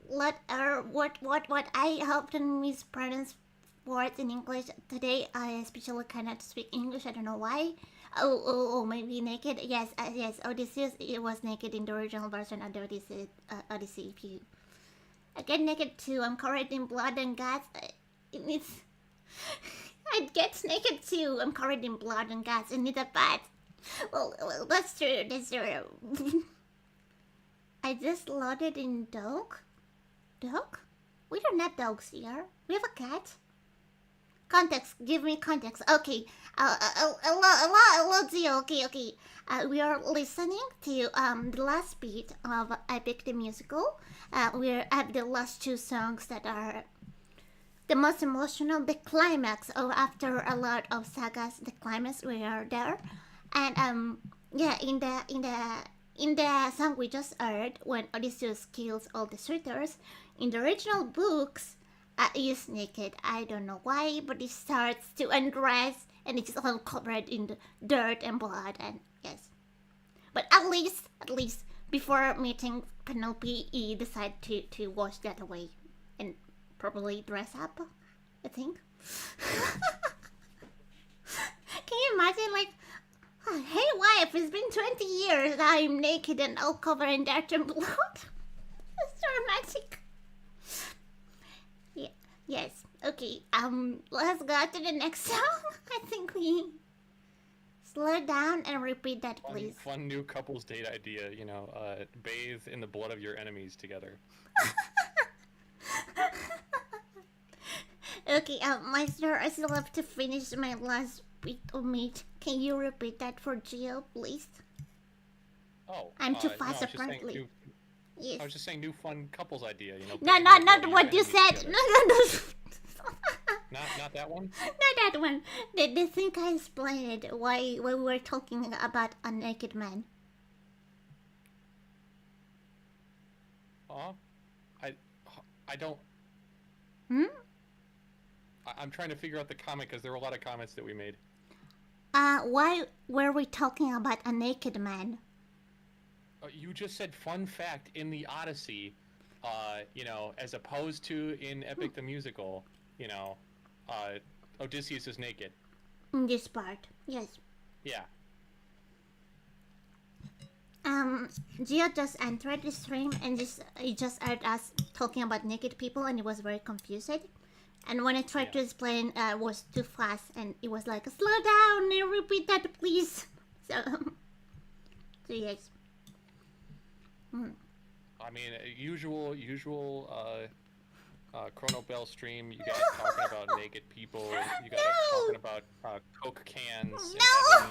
what I often mispronounce words in English today? I especially cannot speak English. I don't know why. Oh, maybe naked. Yes, yes. Odysseus, it was naked in the original version of the Odyssey. If you get naked too, I'm covered in blood and guts. I get naked too. I'm covered in blood and guts. I need a bath. Well, that's true. That's true. I just loaded in dog. Dog? We don't have dogs here. We have a cat. Context. Give me context. Okay. Okay. We are listening to the last beat of Epic the Musical. We have the last two songs that are the most emotional. The climax. After a lot of sagas, the climax. We are there. And yeah, in the song we just heard, when Odysseus kills all the suitors, in the original books, he is naked. I don't know why, but he starts to undress, and it's all covered in the dirt and blood. And yes, but at least before meeting Penelope, he decided to wash that away and probably dress up. I think. Can you imagine, like? Hey wife, it's been 20 years. I'm naked and all covered in dirt and blood. That's dramatic. Yeah. Yes. Okay. Let's go to the next song. I think we Slow down and repeat that, please. Fun new couples date idea. You know, bathe in the blood of your enemies together. Okay, Meistr, I still have to finish my last bit of meat. Can you repeat that for Gio, please? Oh, I'm too no, fast, I was just saying apparently. Yes. I was just saying new fun couples idea. You know. No, bathe in no, the blood not of what your you enemies said. together. No. Not that one. Not that one. The thing I explained why we were talking about a naked man. I don't. Hmm? I'm trying to figure out the comment because there were a lot of comments that we made. Why were we talking about a naked man? You just said fun fact in the Odyssey, you know, as opposed to in Epic the Musical, you know, Odysseus is naked. In this part, yes. Yeah. Gio just entered the stream and he just heard us talking about naked people and he was very confused. And when I tried to explain, it was too fast and it was like, slow down and repeat that, please. So yes. I mean, usual Chrono Bell stream. You guys talking about naked people. You guys talking about Coke cans. No.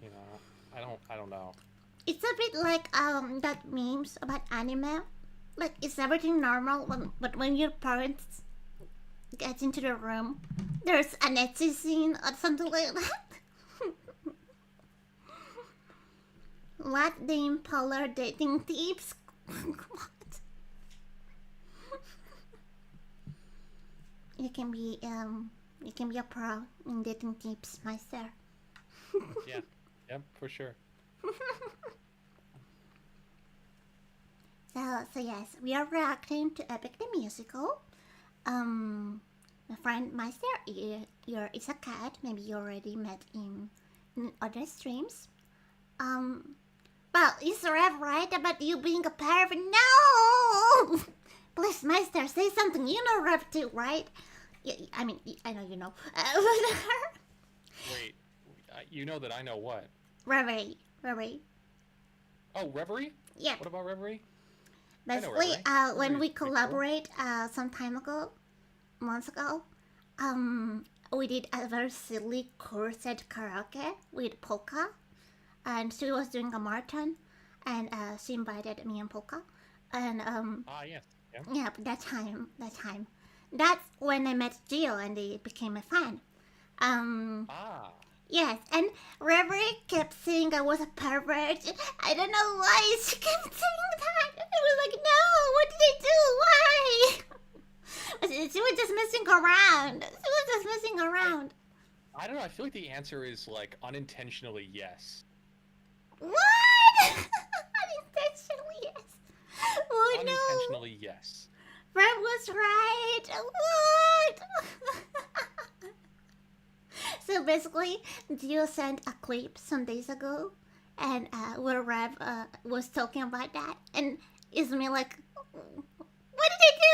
And you know, I don't know. It's a bit like that memes about anime. Like, is everything normal? But when your parents get into the room, there's an etsy scene or something like that. What the impolar dating tips? What? You can be a pro in dating tips, Meistr. Yeah. Yep, for sure. So yes, we are reacting to Epic the Musical. My friend Meistr, it's a cat. Maybe you already met him in other streams. Well, is Rev right about you being a pervert? No! Please, Meistr, say something. You know Rev too, right? I mean, I know you know. Wait, you know that I know what? Reverie. Oh, Reverie? Yeah. What about Reverie? Basically, Reverie. when we Reverie's pretty collaborate some time ago, months ago, we did a very silly cursed karaoke with Polka, and she was doing a marathon, and she invited me and Polka, and Yes. Yeah. yeah, that time, that's when I met Gio and they became a fan. Yes, and Reverie kept saying I was a pervert. I don't know why she kept saying that. I was like, no, what did I do? Why? She was just messing around. I don't know. I feel like the answer is like unintentionally yes. What? Unintentionally, yes. Oh no. Unintentionally yes. Rev was right. What? So basically, Gio sent a clip some days ago, and where Rev was talking about that, and it's me like, what did I do?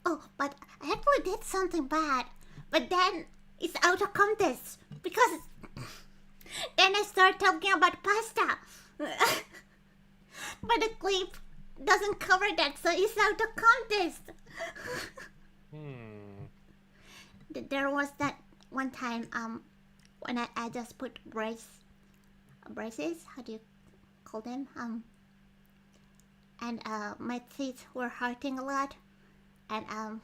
Oh, but I actually did something bad, but then it's out of context because then I start talking about pasta, but the clip doesn't cover that, so it's out of context. There was that one time when I just put braces, how do you call them, and my teeth were hurting a lot, and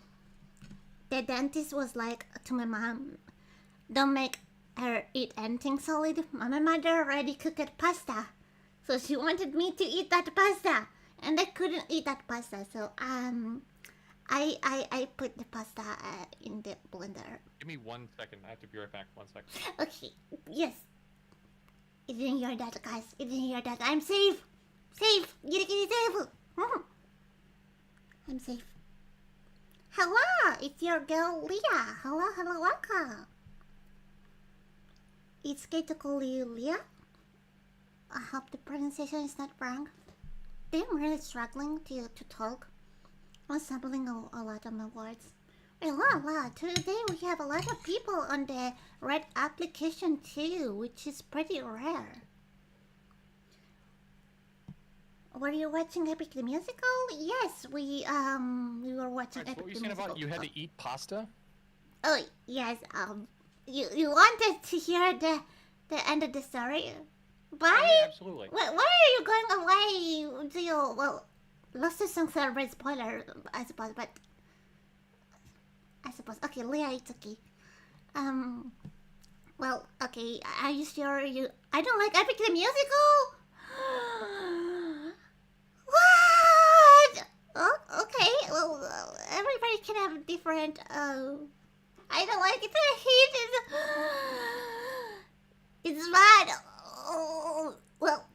the dentist was like to my mom, don't make her eat anything solid. My mother already cooked pasta, so she wanted me to eat that pasta, and I couldn't eat that pasta, so I put the pasta in the blender. Give me 1 second. I have to be right back. 1 second. Okay, yes. You didn't hear that, guys. You didn't hear that. I'm safe. Safe. Get safe. I'm safe. Hello, it's your girl Leah. Hello, welcome. It's okay to call you Leah. I hope the pronunciation is not wrong. I'm really struggling to talk. I'm stumbling a lot on my words. A lot. Today we have a lot of people on the red application too, which is pretty rare. Were you watching Epic the Musical? Yes, we were watching Alright, so Epic what were you the saying Musical. about you had to eat pasta? Oh yes, you wanted to hear the end of the story? Why? Oh, yeah, absolutely. Why are you going away? Do you Lost to Song celebrate spoiler, I suppose, but okay, Leah, it's okay. Well, okay, are you sure you? I don't like Epic the Musical. What? Oh, okay. Well, everybody can have different. I don't like it. I hate it. It's bad. Oh, well,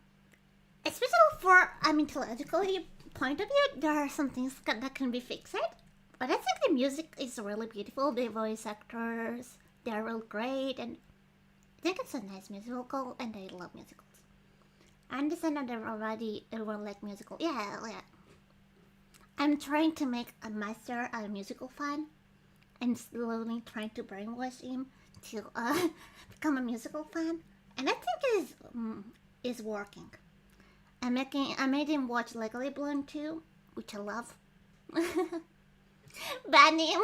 especially for mythologically point of view, there are some things that can be fixed. But I think the music is really beautiful. The voice actors, they're real great, and I think it's a nice musical, and I love musicals. I understand that everyone like musical. Yeah. I'm trying to make a Meistr a musical fan, and slowly trying to brainwash him to become a musical fan, and I think is working. I made him watch Legally Blonde too, which I love. Bad name.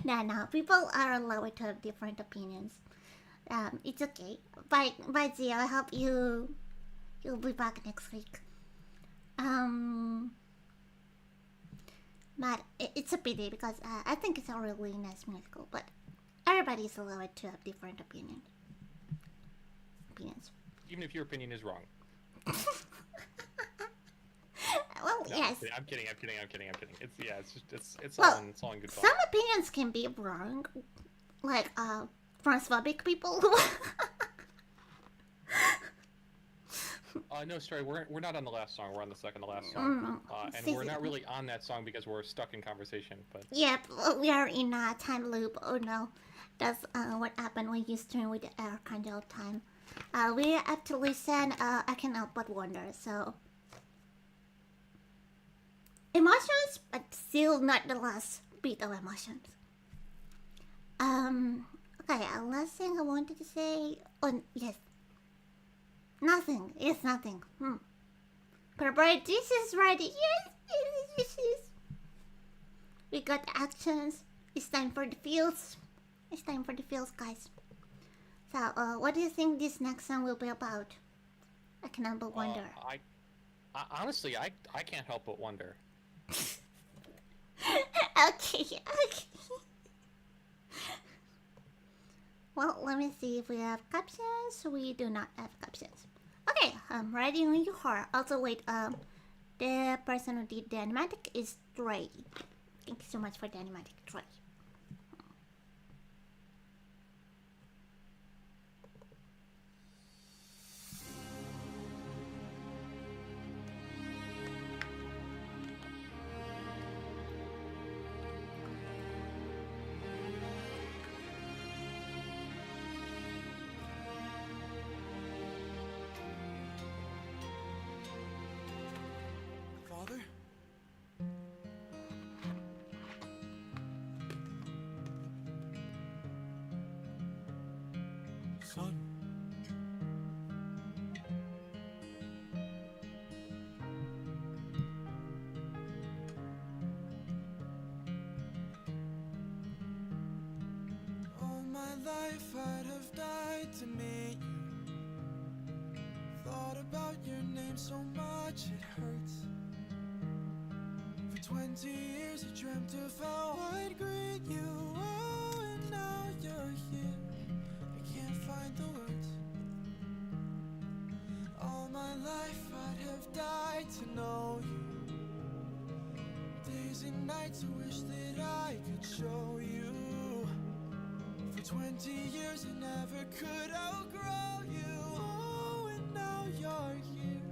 No. People are allowed to have different opinions. It's okay. Bye, Zio. I hope you'll be back next week. But it's a pity because I think it's a really nice musical. But everybody's allowed to have different opinions. Even if your opinion is wrong. Well, No, yes. I'm kidding. It's Well, all in good fun. some opinions can be wrong, like transphobic people. No, sorry, we're not on the last song. We're on the second to last song, and we're not really on that song because we're stuck in conversation. But Yep, we are in a time loop. Oh no, that's what happened when you stream with the archangel time. We have to listen. I can help but wonder. So emotions, but still not the last bit of emotions. Okay. Last thing I wanted to say. Oh yes. Nothing. It's nothing. Prepare. This is ready. Yes. We got actions. It's time for the feels. Guys. So, what do you think this next song will be about? I can help but wonder. I honestly, I can't help but wonder. Okay. Well, let me see if we have captions. We do not have captions. Okay, ready when you are. Also, wait, the person who did the animatic is Trey. Thank you so much for the animatic, Trey. Father? Son? All my life I'd have died to meet you. Thought about your name so much it hurts. For 20 years I dreamt of how I'd greet you. Oh, and now you're here. I can't find the words. All my life I'd have died to know you. Days and nights I wish that I could show you. For 20 years I never could outgrow you. Oh, and now you're here.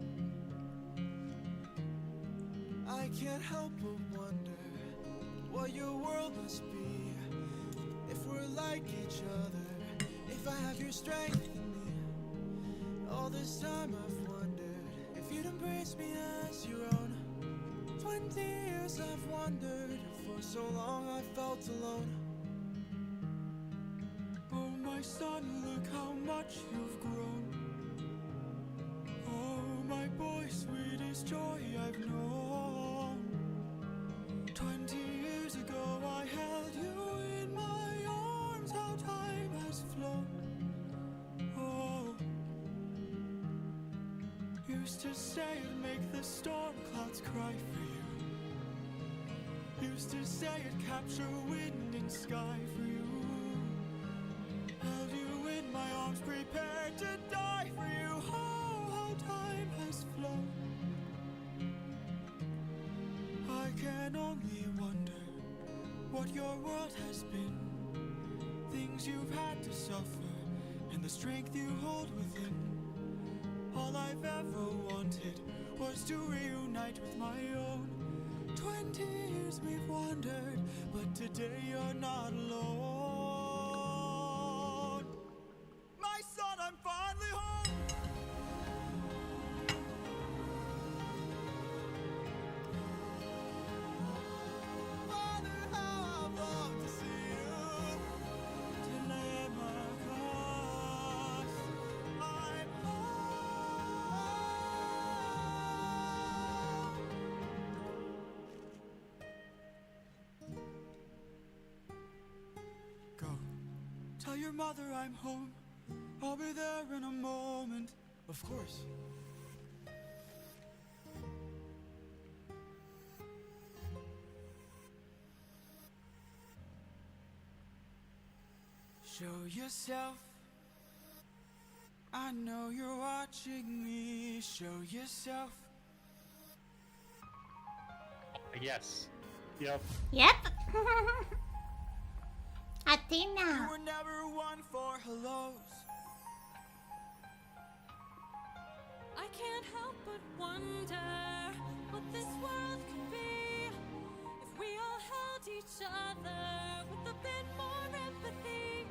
I can't help but wonder what your world must be. If we're like each other, if I have your strength in me. All this time I've wondered if you'd embrace me as your own. 20 years I've wondered for For so long I felt alone. Oh, my son, look how much you've grown. Oh, my boy, sweetest joy I've known. 20 years ago I held you in my arms. How time has flown. Oh, used to say it'd make the storm clouds cry for you. Used to say it'd capture wind and sky for you. Held you in my arms, prepared to die for you. Oh, how time has flown. I can only wonder what your world has been. Things you've had to suffer, and the strength you hold within. All I've ever wanted was to reunite with my own. 20 years we've wandered, but today you're not alone. My son, I'm finally home. Father, how I've longed to see you. Telemachus, I'm home. Go. Tell your mother I'm home. I'll be there in a moment. Of course. Show yourself. I know you're watching me. Show yourself. Yes. Yep. Yep. You Athena. were never one for hellos. I can't help but wonder what this world could be if we all held each other with a bit more empathy.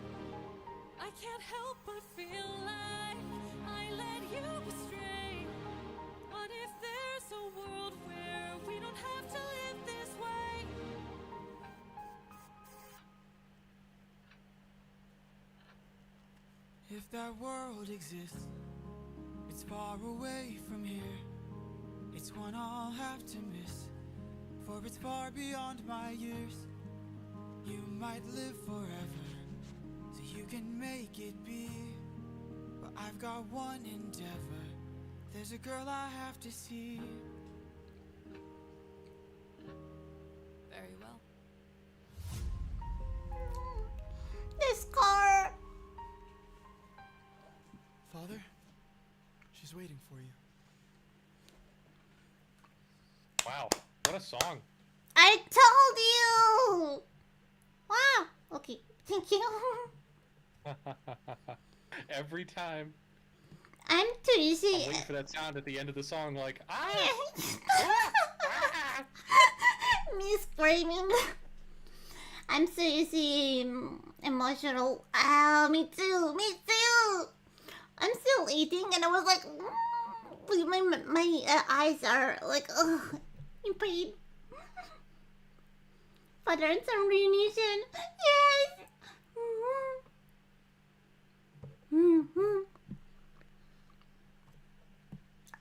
I can't help but feel like I led you astray. What if there's a world where we don't have to live this way? If that world exists, it's far away from here. It's one I'll have to miss, for it's far beyond my years. You might live forever, so you can make it be. But I've got one endeavor. There's a girl I have to see. Very well. This car. Father, she's waiting for you. Wow. What a song. I told you. Wow. Okay. Thank you. Every time. I'm too I'm easy. waiting for that sound at the end of the song, like, ah! Me screaming. I'm so easy emotional. Ah, me too. Me too. I'm still eating, and I was like, my eyes are like, in pain. Father and son reunion. Yes.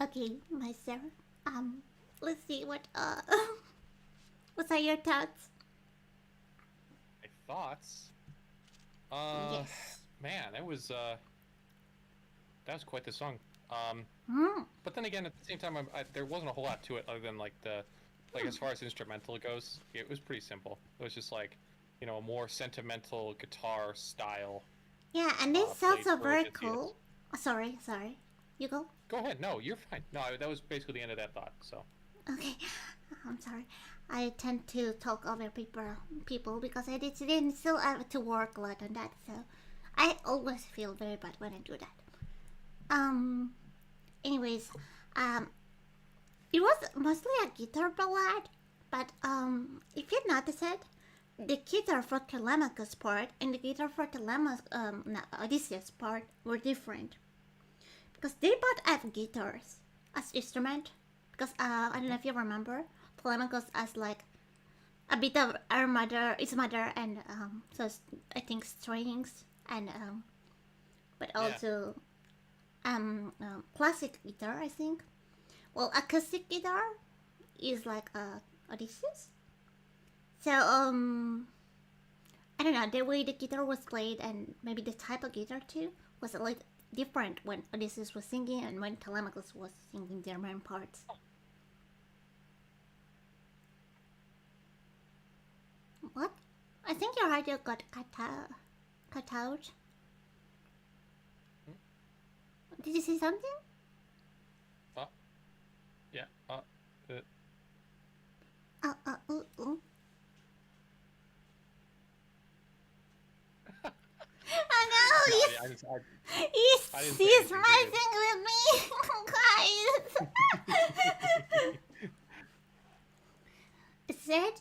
Okay, Meistr. Let's see what what are your thoughts? My thoughts? Yes. Man, that was quite the song. But then again, at the same time, there wasn't a whole lot to it other than like as far as instrumental goes, it was pretty simple. It was just like, you know, a more sentimental guitar style. Yeah, and this is also played very gorgeous, cool. Oh, sorry. You go. Go ahead. No, you're fine. No, that was basically the end of that thought. So. Okay, I'm sorry. I tend to talk over people because I didn't still have to work a lot on that, so I always feel very bad when I do that. Anyways, it was mostly a guitar ballad, but if you notice it, the guitar for Telemachus part and the guitar for Odysseus part were different because they both have guitars as instrument. Because I don't know if you remember, Telemachus has like a bit of our mother, its mother, and so I think strings and but also classic guitar, I think. Well, acoustic guitar is like Odysseus. So I don't know, the way the guitar was played and maybe the type of guitar too was like different when Odysseus was singing and when Telemachus was singing their main parts. What? I think your radio got cut out. Did you say something? Yeah. Oh no, he's messing with me, guys. It said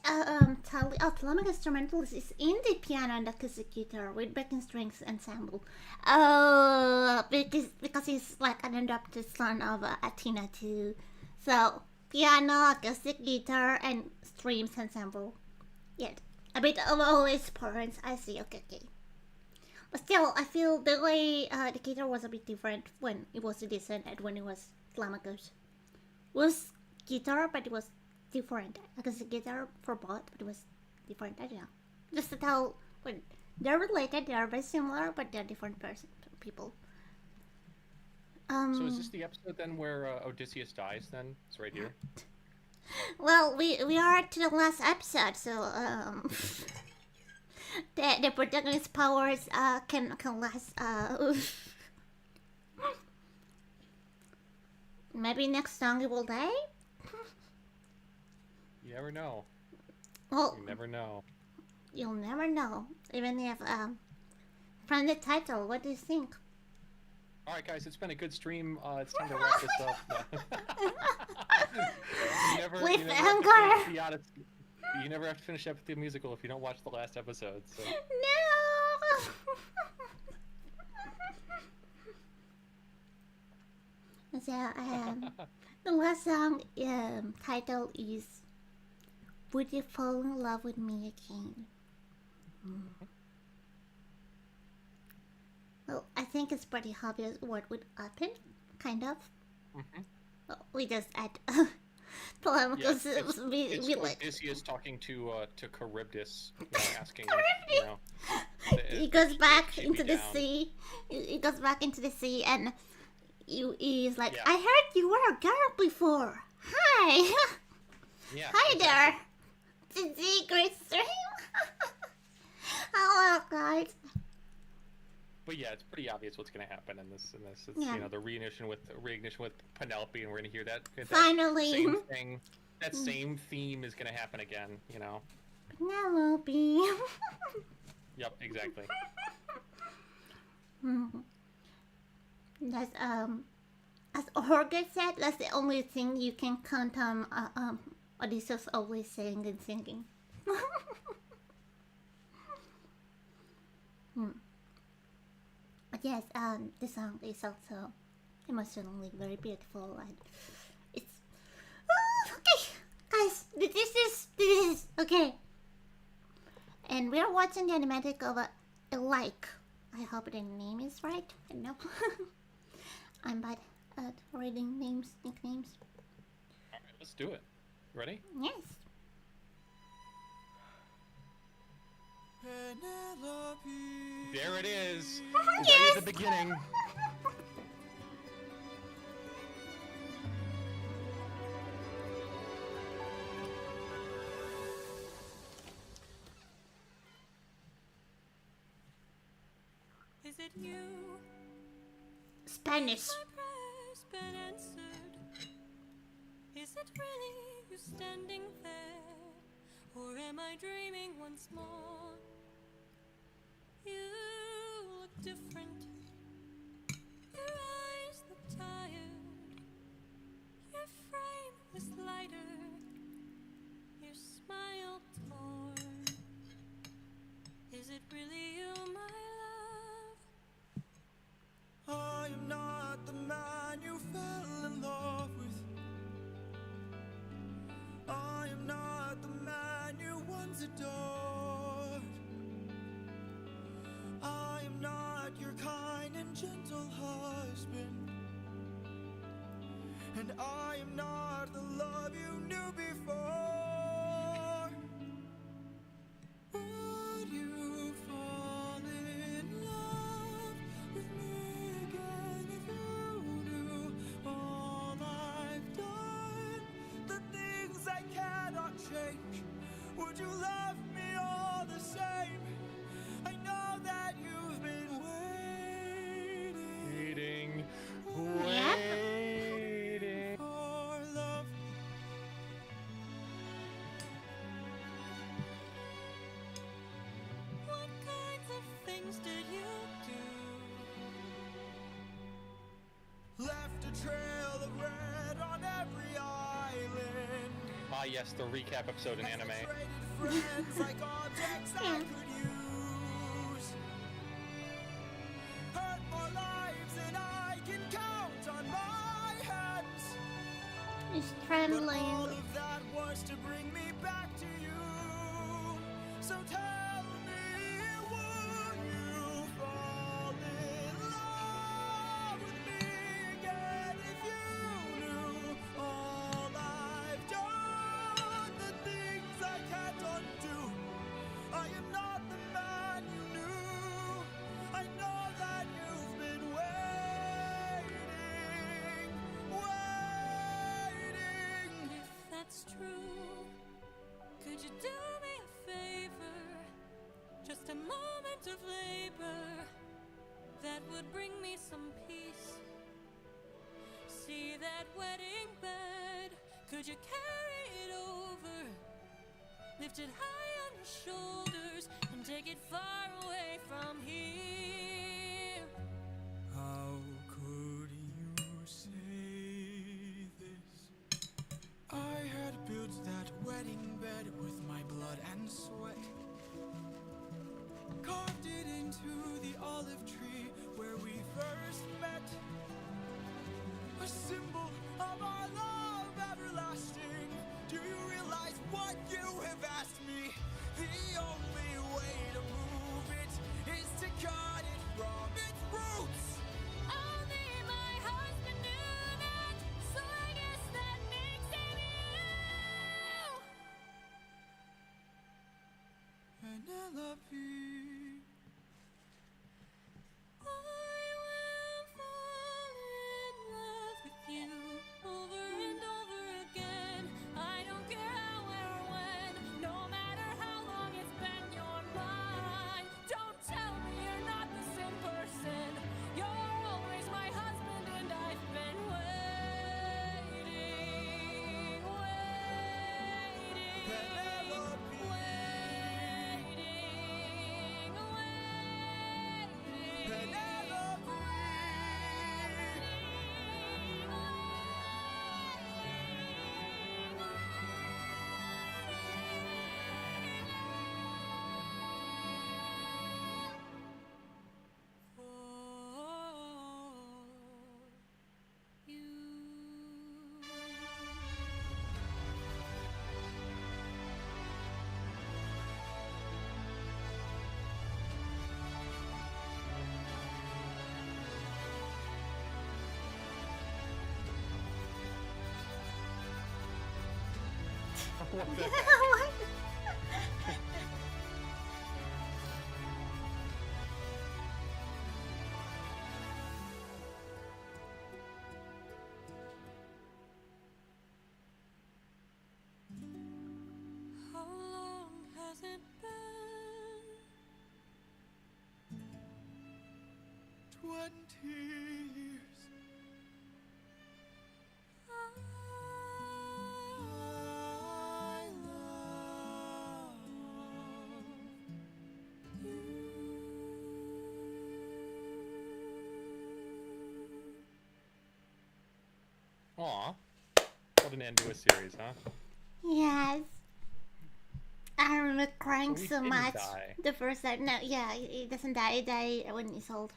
Telemachus instrumentalist is in the piano and acoustic guitar with backing strings ensemble. Oh, because he's like an adopted son of Athena too. So piano, acoustic guitar, and strings ensemble. Yeah, a bit of all his parents. I see. Okay. But still, I feel the way the guitar was a bit different when it was Odysseus and when it was Telemachus. It was guitar, but it was different. Acoustic guitar for both, but it was different. I don't know. Just to tell, when they're related, they are very similar, but they're different people. So is this the episode then where Odysseus dies? Then it's right here. Well, we are to the last episode, so the protagonist's powers can last maybe next song he will die. You never know. Well, You never know. you'll never know, even if from the title. What do you think? All right, guys, it's been a good stream. It's time to wrap this up. With anger. You never have to finish up the musical if you don't watch the last episode. So. No. So the last song title is "Would You Fall in Love with Me Again?" Well, I think it's pretty obvious what would happen, kind of. Well, we just add Telemachus. It's we like Odysseus talking to Charybdis, asking, he goes back shoot into me the down. sea. He goes back into the sea, and he's like, Yeah. "I heard you were a girl before. Hi, Yeah. hi exactly. there. The secret stream. Hello, guys. But yeah, it's pretty obvious what's going to happen in this. It's Yeah. the reignition with Penelope, and we're going to hear that Finally. same thing. That same theme is going to happen again. Penelope. Yep, exactly. That's as Jorge said, that's the only thing you can count on. Odysseus always saying and singing. But yes, the song is also emotionally very beautiful, and it's okay, guys. This is okay. And we are watching the animatic of a like. I hope the name is right. I don't know. I'm bad at reading names, nicknames. All right, let's do it. Ready? Yes. Penelope. There it is. Yes. Right at the beginning. Is it you? Spanish. My prayers been answered? Is it really you standing there? Or am I dreaming once more? You look different. Your eyes look tired. Your frame was lighter. Your smile torn. Is it really you, my love? I am not the man you fell in love with. I am not the man you wanted. and gentle husband, and I am not the love you knew before. Would you fall in love with me again if you knew all I've done, the things I cannot change? Would you love me all the same? I know that you've been waiting Waiting. for love. What kinds of things did you do? Left a trail of red on every island. Ah, yes, the recap episode in anime. Traded friends like objects I could use. Hurt more lives than I can count on my hands. He's But all trembling. of that was to bring me back to you. So tell me, would you fall in love with me again if you knew all I've done, the things I can't undo? I am not the man you knew. I know that you've been waiting. If that's true, could you do me a favor? Just a moment of labor that would bring me some peace. See that wedding bed? Could you carry it over? Lift it high on your shoulders and take it far away from here. How could you say this? I had built that wedding bed with my blood and sweat. Carved it into the olive tree where we first met. A symbol of our love everlasting. Do you realize what you have asked me? The only way to move it is to cut it from its roots. Only my husband knew that, so I guess that makes him you. Penelope. I will fall in love with you over and over again. I don't care how or when, no matter how long it's been, you're mine. Don't tell me you're not the same person. You're always my husband, and I've been waiting, Penelope. Penelope. What the heck? What? How long has it been? 20 years. I Aw. What an end to a series, huh? Yes. I remember crying So he so didn't much die. the first time. No, yeah, it doesn't die. It died when he's old.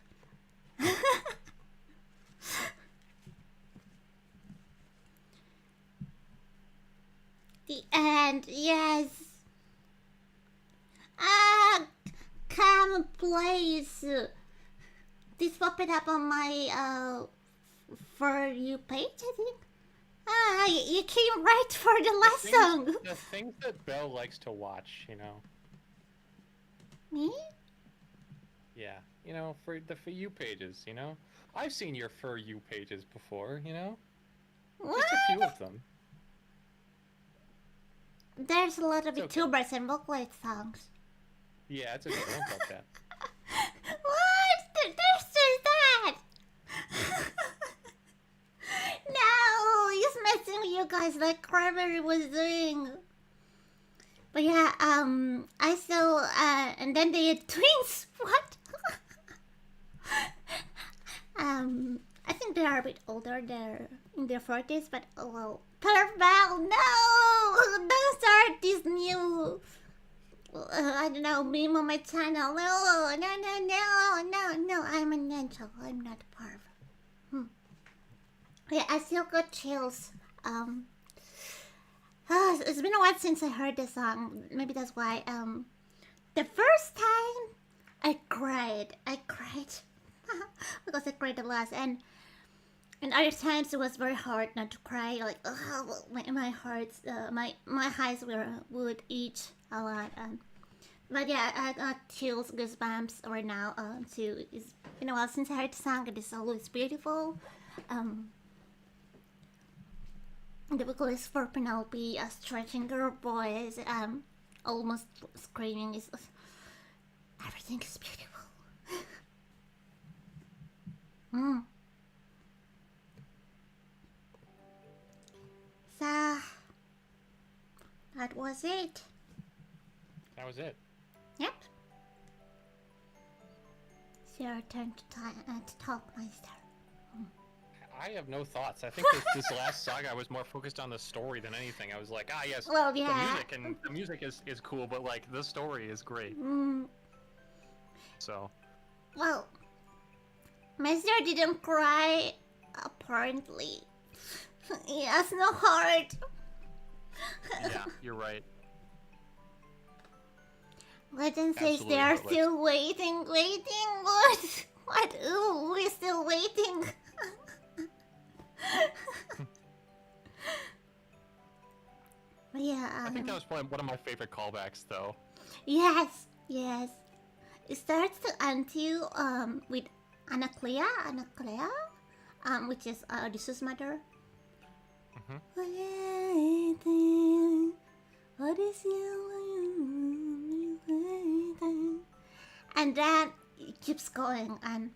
The end, yes. Ah, come, please. this popped up on my For You page, I think. Ah, you came right for the last song. The things that Belle likes to watch, you know. Me? Yeah, you know, for the For You pages, you know. I've seen your For You pages before, you know. What? Just a few of them. There's a lot of It's okay. YouTubers and vocaloid songs. Yeah, it's okay. Don't talk that. What? There's just that. No, he's messing with you guys like Cranberry was doing. But yeah, I saw, and then they had twins. What? I think they are a bit older. They're in their 40s, but oh well. Purple, no! Don't start this new, I don't know, meme on my channel. No, no, no, no, no, no. I'm an angel. I'm not a perv. Yeah, I still got chills. It's been a while since I heard the song. Maybe that's why. The first time I cried. Because I cried a lot, and other times it was very hard not to cry. Like, my heart, my eyes would itch a lot. But yeah, I got chills, goosebumps right now. Too. It's been a while since I heard the song. It is always beautiful. The vocalist for Penelope, stretching her voice, almost screaming. Is everything is beautiful. So that was it. That was it. Yep. It's your turn to talk, Meistr. I have no thoughts. I think this last saga was more focused on the story than anything. I was like, yes, Well, yeah. the music is cool, but like the story is great. So. Well, Meistr didn't cry, apparently. He has no heart. Yeah, you're right. Legend says Absolutely they are heartless. still waiting. What? What? Ooh, we're still waiting. Yeah. I think that was probably one of my favorite callbacks, though. Yes. It starts to end you with Anaclea, which is Odysseus' mother. Waiting, and then it keeps going, and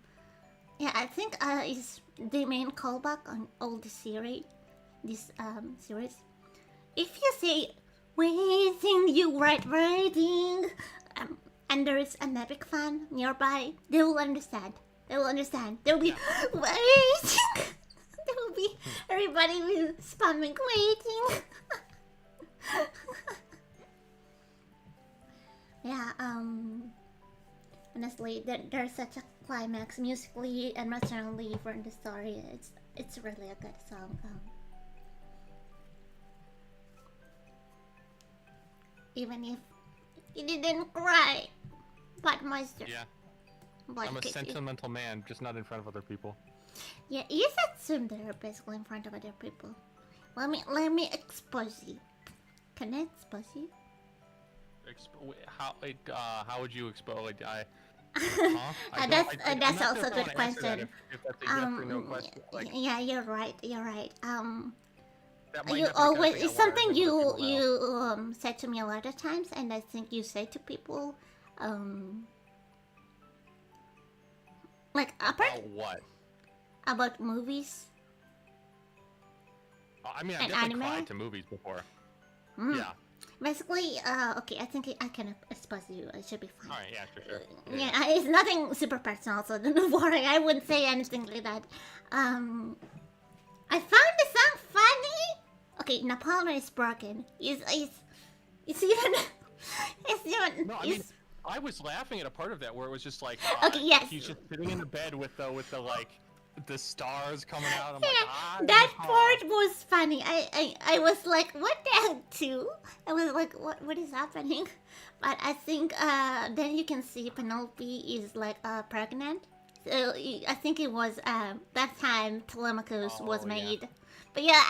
yeah, I think is the main callback on all the series. This series. If you say waiting, you write waiting, and there is an epic fan nearby, they will understand. They will be waiting. There will be everybody will spamming waiting. Yeah. Honestly, there's such a climax musically and emotionally for the story. It's really a good song. Even if you didn't cry, but Meistr. Yeah. But I'm a sentimental man, just not in front of other people. Yeah, you assume they're basically in front of other people. Let me expose you. Can I expose you? How would you expose? That's also a good question. If that's a yes or no question. Like, Yeah, you're right. that might You not be the kind of always thing I it's wanna something admit to people now. you said to me a lot of times, and I think you say to people, like What? about movies. I mean, I've And definitely anime? cried to movies before. Mm. Yeah. Basically, okay, I think I can expose you. It should be fine. All right. Yeah. Sure. Yeah, it's nothing super personal, so don't worry. I wouldn't say anything like that. I found the song funny. Okay, Napoleon is broken. It's even. It's even. No, I mean, I was laughing at a part of that where it was just like, Okay, yes. he's just sitting in the bed with the like the stars coming out. I'm Yeah, like, that part was funny. I was like, what the hell, too? I was like, what is happening? But I think then you can see Penelope is like pregnant, So I think it was that time Telemachus was Oh, yeah. made. But yeah,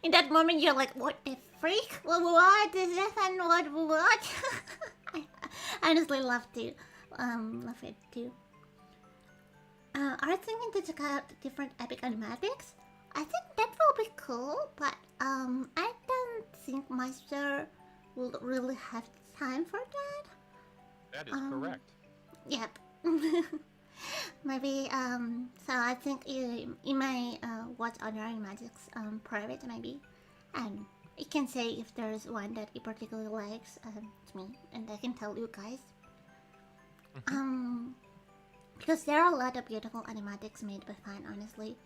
in that moment you're like, what the freak? What is this and what? I honestly love it too. Are you thinking to check out different epic animatics? I think that will be cool, but I don't think Meistr will really have time for that. That is correct. Yep. Maybe so I think you may watch other animatics private maybe, and you can say if there's one that he particularly likes to me, and I can tell you guys. Because there are a lot of beautiful animatics made by fan, honestly.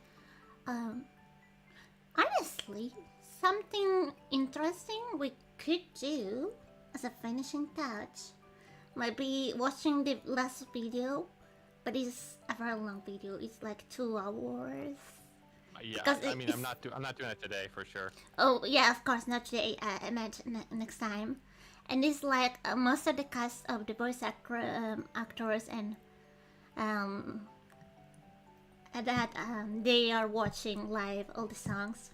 Honestly, something interesting we could do as a finishing touch might be watching the last video, but it's a very long video. It's like 2 hours. Yeah, because I mean, it's- I'm not doing it today for sure. Oh yeah, of course not today. I meant next time. And it's like most of the cast of the voice actors and that they are watching live all the songs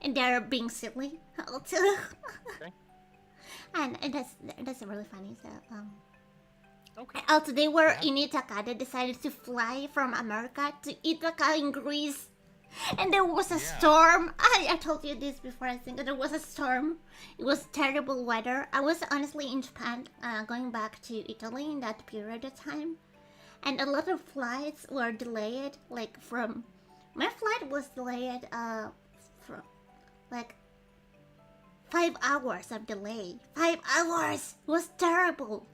and they're being silly also. Okay. and that's really funny. So Okay. also they were Yeah. in Ithaca. They decided to fly from America to Ithaca in Greece. And there was a Yeah. storm. I told you this before, I think. There was a storm. It was terrible weather. I was honestly in Japan, going back to Italy in that period of time. And a lot of flights were delayed. Like from... My flight was delayed from like 5 hours of delay. 5 hours! It was terrible.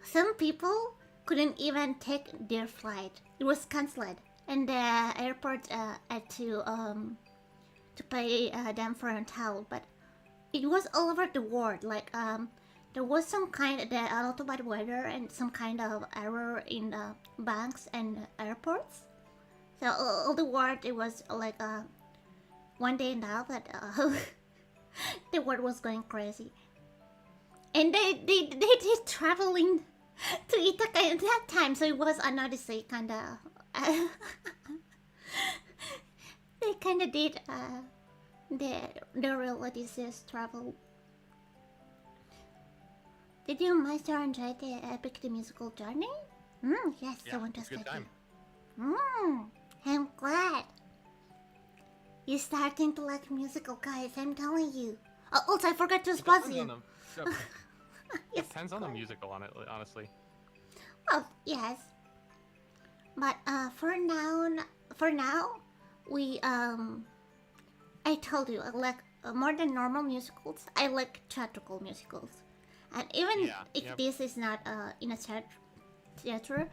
Some people couldn't even take their flight. It was cancelled, and the airport had to pay them for a hotel. But it was all over the world. Like there was some kind of a lot of bad weather and some kind of error in the banks and airports. So all the world, it was like 1 day now that the world was going crazy. And they did traveling to Ithaca at that time, so it was an odyssey, kinda. They kinda did the real Odysseus travel. Did you Meistr enjoy the epic the musical journey? Yes, Yeah, I want to it's a good start time. I'm glad. You're starting to like musical, guys, I'm telling you. Oh, also, I forgot to sponsor Depends you. on them. Yes, Depends on the go ahead. musical on it, honestly. Well, yes. But for now, we I told you I like more than normal musicals. I like theatrical musicals, and even Yeah, if yep. this is not in a theater,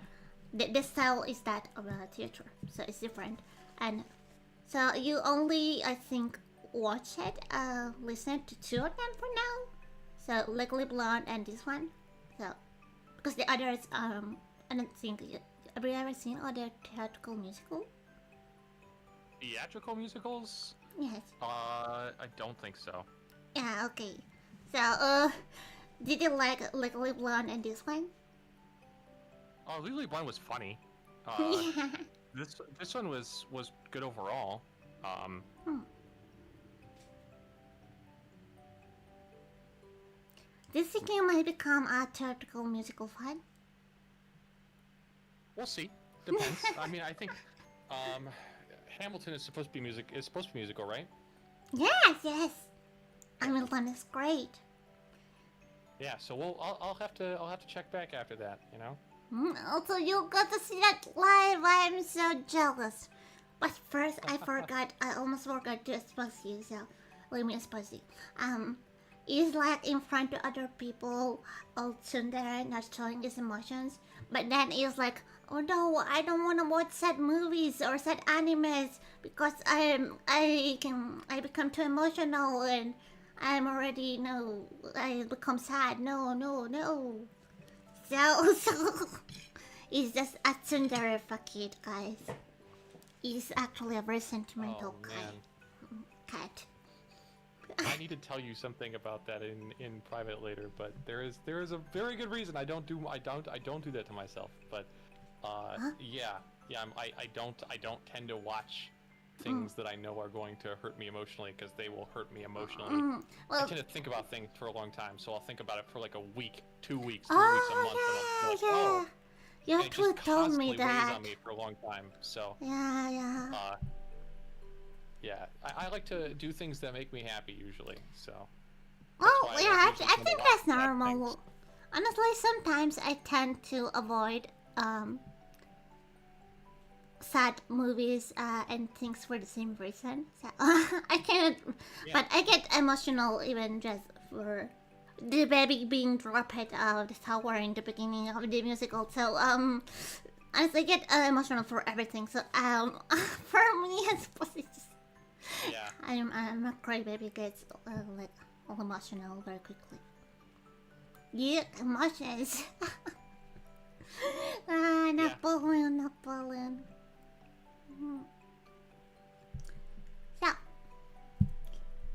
the style is that of a theater, so it's different. And so you only, I think, watch it, listen to 2 of them for now. So Legally Blonde and this one. So because the others, I don't think. Have you ever seen other theatrical musical? Theatrical musicals? Yes. I don't think so. Yeah. Okay. So did you like Legally Blonde and this one? Oh, Legally Blonde was funny. Yeah. This one was good overall. Do you think you might become a theatrical musical fan? We'll see. Depends. I mean, I think Hamilton is supposed to be musical, right? Yes. Yes. Hamilton is great. Yeah. So I'll have to check back after that. You know. Also, you got to see that live. I'm so jealous. But first, I almost forgot to expose you. So let me expose you. He's like in front of other people, all tsundere, not showing his emotions. But then he's like, oh no, I don't want to watch sad movies or sad animes because I become too emotional and I'm already I become sad. No. So he's just a tsundere kid, guys. He's actually a very sentimental Oh man. cat. I need to tell you something about that in private later, but there is a very good reason I don't do that to myself. But Yeah, I don't tend to watch things that I know are going to hurt me emotionally because they will hurt me emotionally. I Well, tend to think about things for a long time, so I'll think about it for like a week, 2 weeks, 3 weeks, a month, and I'll be like, oh, You and it just actually told me constantly weighs that. on me for a long time. So, Yeah. yeah, I like to do things that make me happy usually. So, Well, why I yeah, don't I usually tend to think watch that's bad things. normal. Honestly, sometimes I tend to avoid sad movies and things for the same reason. So I can't, Yeah. but I get emotional even just for the baby being dropped out of the tower in the beginning of the musical. So honestly, I get emotional for everything. So for me, I suppose it's just Yeah. I'm a crybaby, gets like all emotional very quickly. Yeah, emotions. Napoleon. So,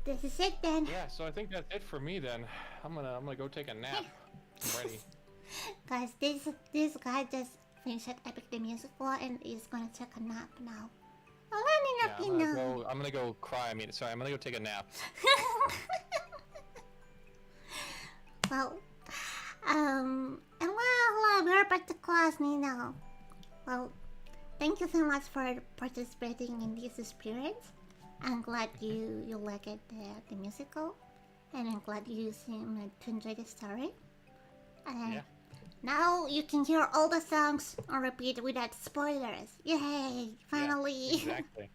this is it then. Yeah, so I think that's it for me then. I'm gonna go take a nap. I'm ready. Guys, this guy just finished Epic the Musical and is gonna take a nap now. Oh, I'm gonna go cry. I'm gonna go take a nap. Well, and well, we're back to class now. Well, thank you so much for participating in this experience. I'm glad you liked the musical, and I'm glad you seem to enjoy the story. And Yeah. now you can hear all the songs on repeat without spoilers. Yay! Finally. Yeah, exactly.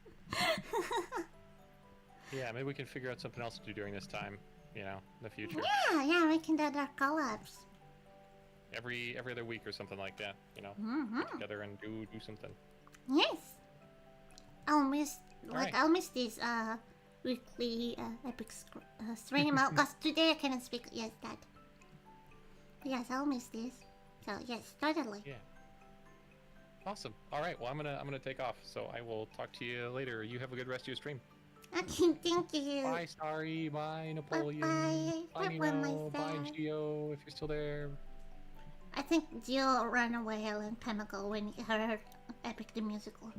Yeah, maybe we can figure out something else to do during this time. In the future. Yeah, we can do their collabs. Every other week or something like that. Get together and do something. Yes. I'll miss Alright. I'll miss this weekly epic stream because today I cannot speak. Yes, that. Yes, I'll miss this. So yes, totally. Yeah. Awesome. All right. Well, I'm gonna take off. So I will talk to you later. You have a good rest of your stream. Okay, thank you. Bye, Starry. Bye, Napoleon. Bye-bye. Bye, Bye-bye, Nino. Bye, Meistr. Gio. If you're still there. I think Jill ran away a long time ago when he heard Epic the Musical.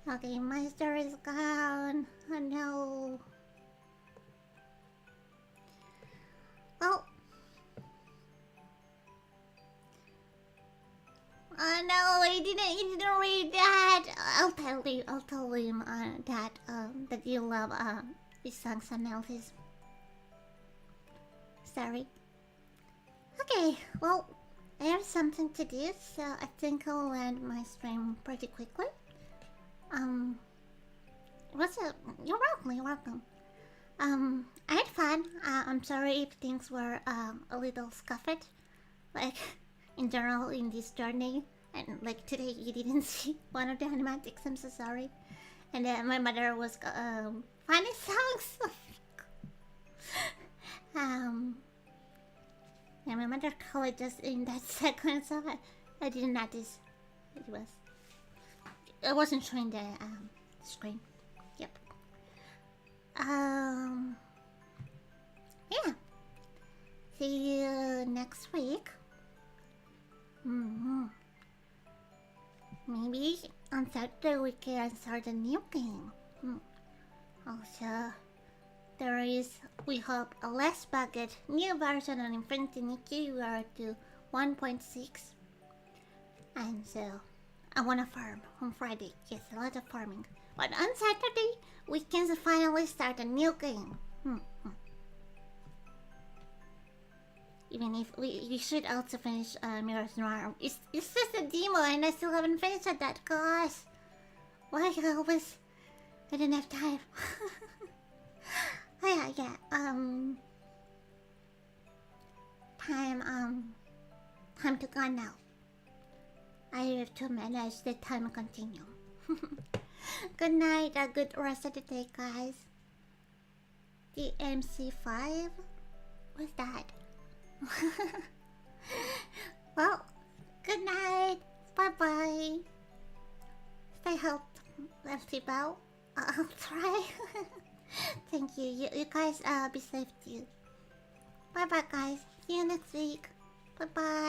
Okay, Meistr is gone. Oh no. Well. Oh no, he didn't read that. I'll tell him that you love his song's analysis. Sorry. Okay, well, I have something to do, so I think I'll end my stream pretty quickly. What's up? You're welcome. I had fun. I'm sorry if things were a little scuffed, like in general in this journey, and like today you didn't see one of the animatics. I'm so sorry. And then my mother was finding songs. Yeah, my mother called just in that second, so I didn't notice. It wasn't showing the screen. Yep. Yeah. See you next week. Maybe on Saturday we can start a new game. Also, there is, we hope, a less bugged new version on Infinity Nikki. We are to 1.6. And so, I wanna farm on Friday. Yes, a lot of farming. But on Saturday, we can finally start a new game. Even if we should also finish Mirror's Noir. It's just a demo and I still haven't finished that, gosh. Why I always... I didn't have time. Oh yeah. Time to go now. I have to manage the time continuum. Good night, a good rest of the day, guys. The MC5? What's that? Well, good night. Bye-bye. Stay healthy, well. I'll try. Thank you. You guys be safe too. Bye-bye, guys. See you next week. Bye-bye.